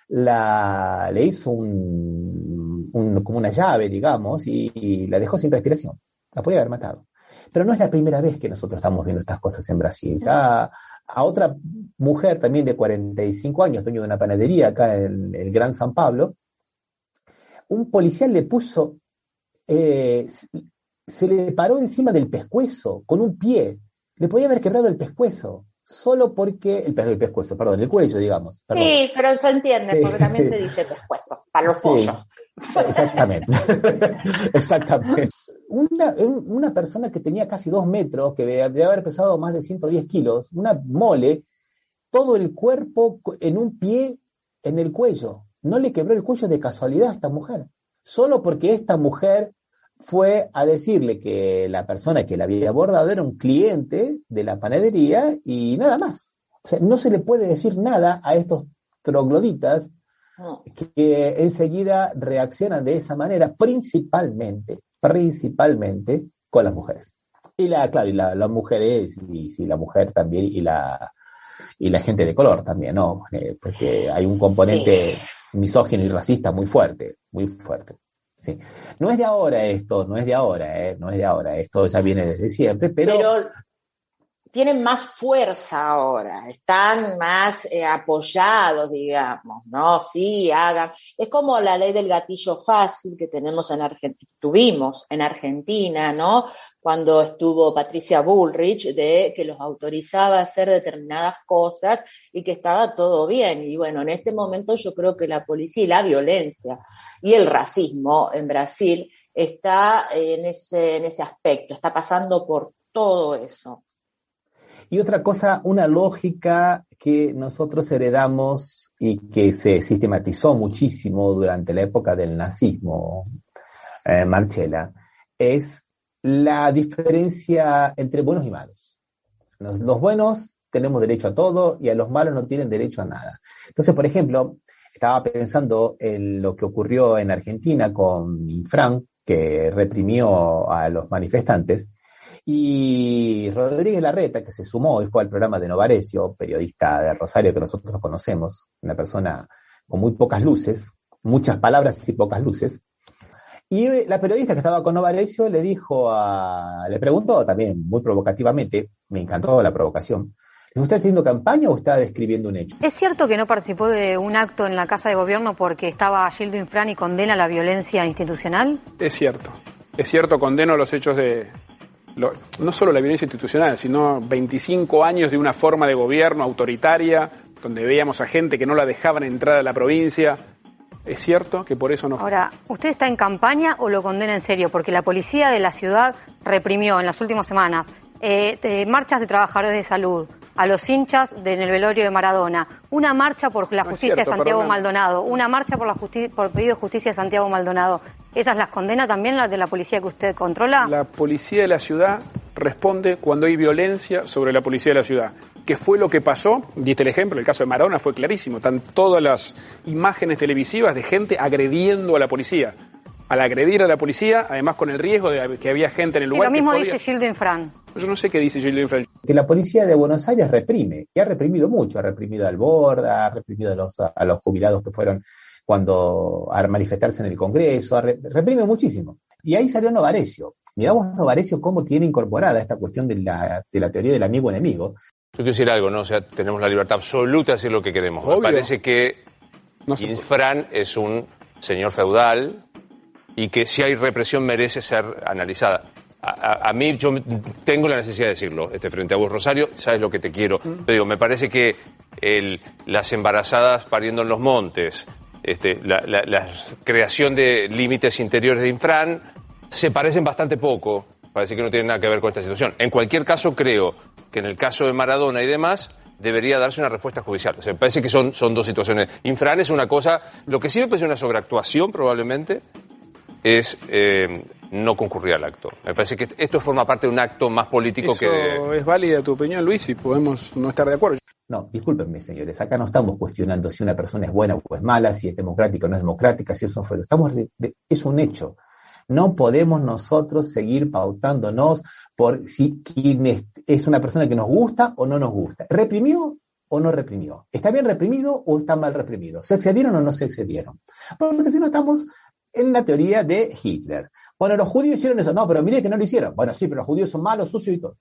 le hizo como una llave, digamos, y la dejó sin respiración. La podía haber matado. Pero no es la primera vez que nosotros estamos viendo estas cosas en Brasil. Ya a otra mujer también de 45 años, dueño de una panadería acá en el Gran San Pablo, un policía le puso, se le paró encima del pescuezo con un pie. Le podía haber quebrado el pescuezo, solo porque, el cuello, digamos. Perdón. Sí, pero se entiende, porque también se dice pescuezo, para los pollos. Exactamente. Exactamente. Una persona que tenía casi 2 metros, que debe haber pesado más de 110 kilos, una mole, todo el cuerpo en un pie en el cuello. No le quebró el cuello de casualidad a esta mujer, solo porque esta mujer fue a decirle que la persona que la había abordado era un cliente de la panadería y nada más. O sea, no se le puede decir nada a estos trogloditas que enseguida reaccionan de esa manera, principalmente con las mujeres. Y las mujeres, y sí, la mujer también, y la gente de color también, ¿no? Porque hay un componente misógino y racista muy fuerte, muy fuerte. Sí. No es de ahora esto, no es de ahora, esto ya viene desde siempre, pero tienen más fuerza ahora, están más apoyados, digamos, ¿no? Sí, hagan. Es como la ley del gatillo fácil que tuvimos en Argentina, ¿no? Cuando estuvo Patricia Bullrich, de que los autorizaba a hacer determinadas cosas y que estaba todo bien. Y bueno, en este momento yo creo que la policía y la violencia y el racismo en Brasil está en ese aspecto, está pasando por todo eso. Y otra cosa, una lógica que nosotros heredamos y que se sistematizó muchísimo durante la época del nazismo, Marcela, es la diferencia entre buenos y malos. Los buenos tenemos derecho a todo y a los malos no tienen derecho a nada. Entonces, por ejemplo, estaba pensando en lo que ocurrió en Argentina con Infran, que reprimió a los manifestantes, y Rodríguez Larreta, que se sumó y fue al programa de Novarecio, periodista de Rosario que nosotros conocemos, una persona con muy pocas luces, muchas palabras y pocas luces. Y la periodista que estaba con Novarecio le preguntó también muy provocativamente, me encantó la provocación, ¿está usted haciendo campaña o está describiendo un hecho? ¿Es cierto que no participó de un acto en la Casa de Gobierno porque estaba Gildo Infran y condena la violencia institucional? Es cierto, condeno los hechos no solo la violencia institucional, sino 25 años de una forma de gobierno autoritaria, donde veíamos a gente que no la dejaban entrar a la provincia. Es cierto que por eso no... Ahora, ¿usted está en campaña o lo condena en serio? Porque la policía de la ciudad reprimió en las últimas semanas marchas de trabajadores de salud, a los hinchas en el velorio de Maradona, una marcha por la justicia de Santiago Maldonado, una marcha por pedido de justicia de Santiago Maldonado. ¿Esas las condena también las de la policía que usted controla? La policía de la ciudad responde cuando hay violencia sobre la policía de la ciudad. ¿Qué fue lo que pasó? Diste el ejemplo, el caso de Maradona fue clarísimo. Están todas las imágenes televisivas de gente agrediendo a la policía. Al agredir a la policía, además con el riesgo de que había gente en el lugar... lo mismo dice Gildo Infran. Yo no sé qué dice Gildo Infran. Que la policía de Buenos Aires reprime, y ha reprimido mucho, ha reprimido al Borda, ha reprimido a los jubilados que fueron a manifestarse en el Congreso, reprime muchísimo. Y ahí salió Novarecio. Miramos Novarecio cómo tiene incorporada esta cuestión de la teoría del amigo-enemigo. Yo quiero decir algo, ¿no? O sea, tenemos la libertad absoluta de hacer lo que queremos. Obvio. Me parece que Infran es un señor feudal y que si hay represión merece ser analizada. A mí, yo tengo la necesidad de decirlo, frente a vos, Rosario, sabes lo que te quiero. Te digo, me parece que las embarazadas pariendo en los montes, la creación de límites interiores de Infran se parecen bastante poco. Parece que no tienen nada que ver con esta situación. En cualquier caso, creo que en el caso de Maradona y demás, debería darse una respuesta judicial. O sea, me parece que son dos situaciones. Infran es una cosa, lo que sí me parece una sobreactuación probablemente es no concurrir al acto. Me parece que esto forma parte de un acto más político que... Es válida tu opinión, Luis, y podemos no estar de acuerdo. No, discúlpenme, señores, acá no estamos cuestionando si una persona es buena o es mala, si es democrática o no es democrática, si eso fue... Es un hecho. No podemos nosotros seguir pautándonos por si quién es una persona que nos gusta o no nos gusta. ¿Reprimió o no reprimió? ¿Está bien reprimido o está mal reprimido? ¿Se excedieron o no se excedieron? Porque si no estamos en la teoría de Hitler. Bueno, los judíos hicieron eso. No, pero mire que no lo hicieron. Bueno, sí, pero los judíos son malos, sucios y todo.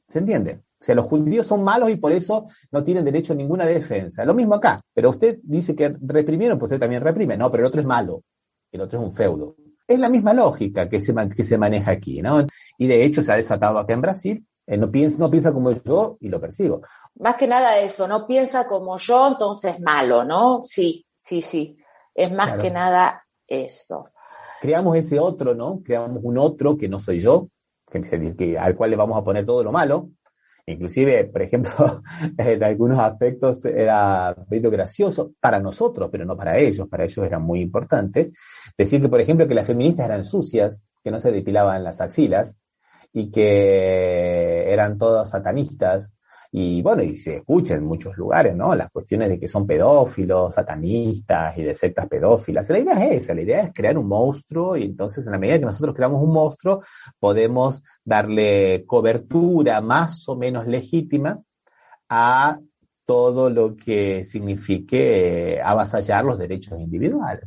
¿Se entiende? O sea, los judíos son malos y por eso no tienen derecho a ninguna defensa. Lo mismo acá. Pero usted dice que reprimieron, pues usted también reprime. No, pero el otro es malo. El otro es un feudo. Es la misma lógica que se maneja aquí, ¿no? Y de hecho se ha desatado acá en Brasil. No piensa como yo y lo persigo. Más que nada eso, no piensa como yo, entonces malo, ¿no? Sí. Es más que nada eso. Creamos ese otro, ¿no? Creamos un otro que no soy yo, al cual le vamos a poner todo lo malo. Inclusive, por ejemplo, en algunos aspectos era medio gracioso para nosotros, pero no para ellos. Para ellos era muy importante decir que, por ejemplo, que las feministas eran sucias, que no se depilaban las axilas y que eran todas satanistas. Y bueno, y se escucha en muchos lugares, ¿no? Las cuestiones de que son pedófilos, satanistas y de sectas pedófilas. La idea es esa, la idea es crear un monstruo y entonces en la medida que nosotros creamos un monstruo podemos darle cobertura más o menos legítima a todo lo que signifique avasallar los derechos individuales.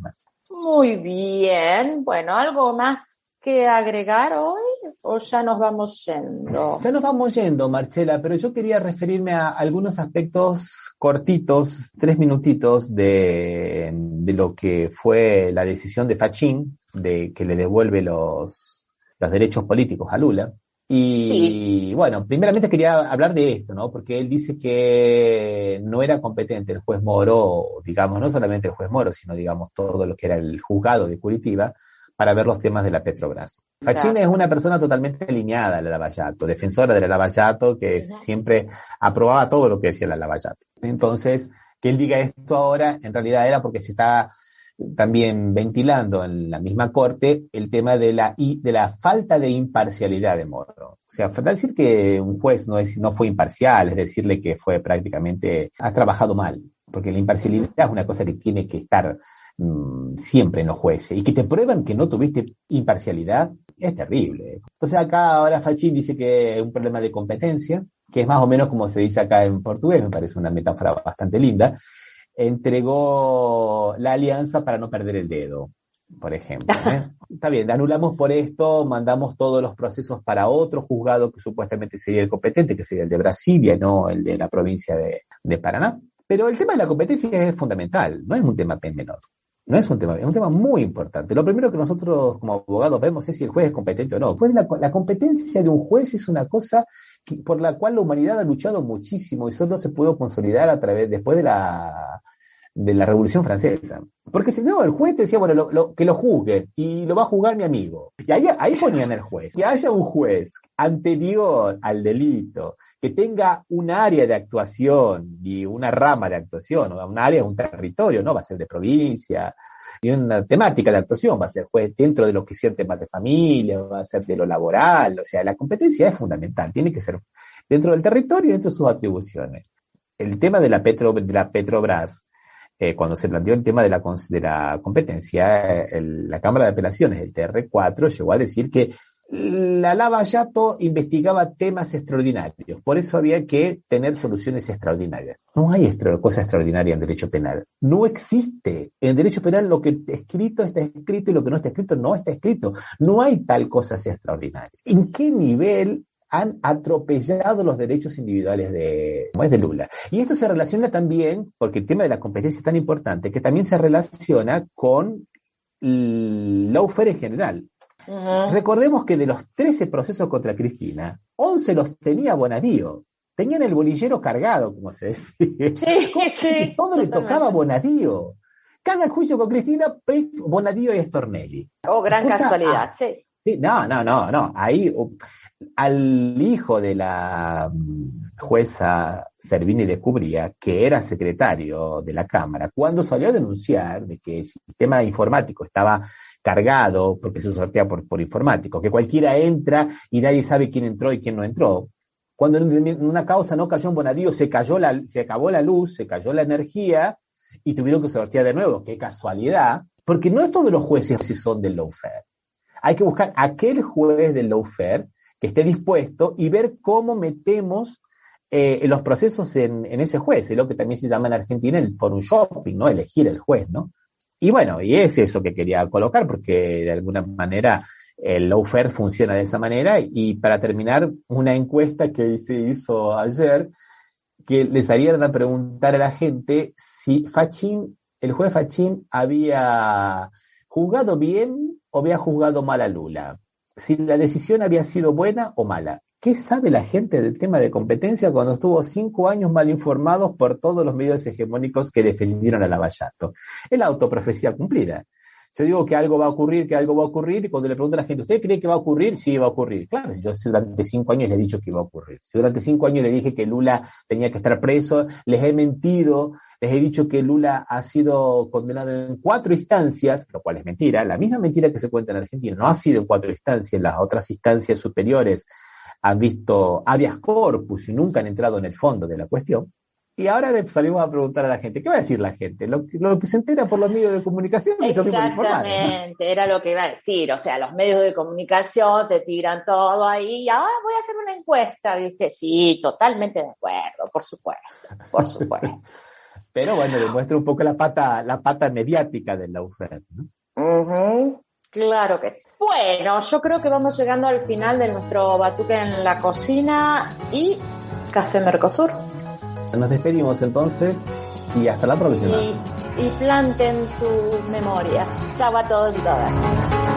Muy bien, bueno, ¿algo más que agregar hoy o ya nos vamos yendo? Ya nos vamos yendo, Marcela, pero yo quería referirme a algunos aspectos cortitos, 3 minutitos de lo que fue la decisión de Fachin de que le devuelve los derechos políticos a Lula. Y bueno, primeramente quería hablar de esto, ¿no? Porque él dice que no era competente el juez Moro, digamos, no solamente el juez Moro, sino digamos todo lo que era el juzgado de Curitiba, para ver los temas de la Petrobras. Fachin es una persona totalmente alineada a la Lavallato, defensora de la Lavallato, que siempre aprobaba todo lo que decía la Lavallato. Entonces, que él diga esto ahora, en realidad era porque se está también ventilando en la misma corte el tema de la falta de imparcialidad de Moro. O sea, decir que un juez no fue imparcial, es decirle que fue prácticamente, ha trabajado mal, porque la imparcialidad es una cosa que tiene que estar siempre en los jueces, y que te prueban que no tuviste imparcialidad, es terrible. Entonces acá ahora Fachin dice que es un problema de competencia, que es más o menos como se dice acá en portugués, me parece una metáfora bastante linda. Entregó la alianza para no perder el dedo, por ejemplo. Está bien, anulamos por esto, mandamos todos los procesos para otro juzgado que supuestamente sería el competente, que sería el de Brasilia, no el de la provincia de Paraná. Pero el tema de la competencia es fundamental, no es un tema menor. No es un tema, es un tema muy importante. Lo primero que nosotros como abogados vemos es si el juez es competente o no. Pues la competencia de un juez es una cosa por la cual la humanidad ha luchado muchísimo y solo se pudo consolidar después de la Revolución Francesa. Porque si no, el juez te decía, bueno, que lo juzgue, y lo va a juzgar mi amigo. Y ahí ponían el juez. Que haya un juez anterior al delito, que tenga un área de actuación y una rama de actuación, o un área, un territorio, ¿no? Va a ser de provincia, y una temática de actuación, va a ser juez dentro de lo que sea temas de familia, va a ser de lo laboral, o sea, la competencia es fundamental, tiene que ser dentro del territorio y dentro de sus atribuciones. El tema de la Petrobras, cuando se planteó el tema de la competencia, la Cámara de Apelaciones, el TR4, llegó a decir que La Lava Jato investigaba temas extraordinarios, por eso había que tener soluciones extraordinarias. No hay cosa extraordinaria en derecho penal. No existe. En derecho penal lo que está escrito y lo que no está escrito no está escrito. No hay tal cosa extraordinaria. ¿En qué nivel han atropellado los derechos individuales de Lula? Y esto se relaciona también, porque el tema de la competencia es tan importante, que también se relaciona con el lawfare en general. Uh-huh. Recordemos que de los 13 procesos contra Cristina, 11 los tenía Bonadío. Tenían el bolillero cargado, como se decía. Sí. Todo le tocaba a Bonadío. Cada juicio con Cristina, Bonadío y Stornelli. Gran casualidad, sí. No. Ahí, al hijo de la jueza Servini de Cubría, que era secretario de la Cámara, cuando salió a denunciar de que el sistema informático estaba cargado, porque se sortea por informático, que cualquiera entra y nadie sabe quién entró y quién no entró. Cuando en una causa no cayó en Bonadío, se acabó la luz, se cayó la energía y tuvieron que sortear de nuevo. ¡Qué casualidad! Porque no todos los jueces son del lawfare. Hay que buscar aquel juez del lawfare que esté dispuesto y ver cómo metemos los procesos en ese juez, es lo que también se llama en Argentina el forum shopping, ¿no? Elegir el juez, ¿no? Y bueno, y es eso que quería colocar, porque de alguna manera el lawfare funciona de esa manera. Y para terminar, una encuesta que se hizo ayer, que les harían a preguntar a la gente si el juez Fachín había juzgado bien o había juzgado mal a Lula, si la decisión había sido buena o mala. ¿Qué sabe la gente del tema de competencia cuando estuvo 5 años mal informados por todos los medios hegemónicos que defendieron a Lava Jato? Es la autoprofecía cumplida. Yo digo que algo va a ocurrir, y cuando le pregunto a la gente, ¿usted cree que va a ocurrir? Sí, va a ocurrir. Claro, yo durante 5 años le he dicho que iba a ocurrir. Si durante 5 años le dije que Lula tenía que estar preso, les he mentido, les he dicho que Lula ha sido condenado en 4 instancias, lo cual es mentira, la misma mentira que se cuenta en Argentina. No ha sido en 4 instancias, las otras instancias superiores han visto habeas corpus y nunca han entrado en el fondo de la cuestión. Y ahora le salimos a preguntar a la gente, ¿qué va a decir la gente? Lo que se entera por los medios de comunicación. Exactamente, era lo que iba a decir. O sea, los medios de comunicación te tiran todo ahí y ahora voy a hacer una encuesta, ¿viste? Sí, totalmente de acuerdo, por supuesto. Pero bueno, demuestra un poco la pata mediática del lawfare, ¿no? Uh-huh. Claro que sí. Bueno, yo creo que vamos llegando al final de nuestro Batuque en la Cocina y Café Mercosur. Nos despedimos entonces y hasta la próxima. Y planten su memoria. Chau a todos y todas.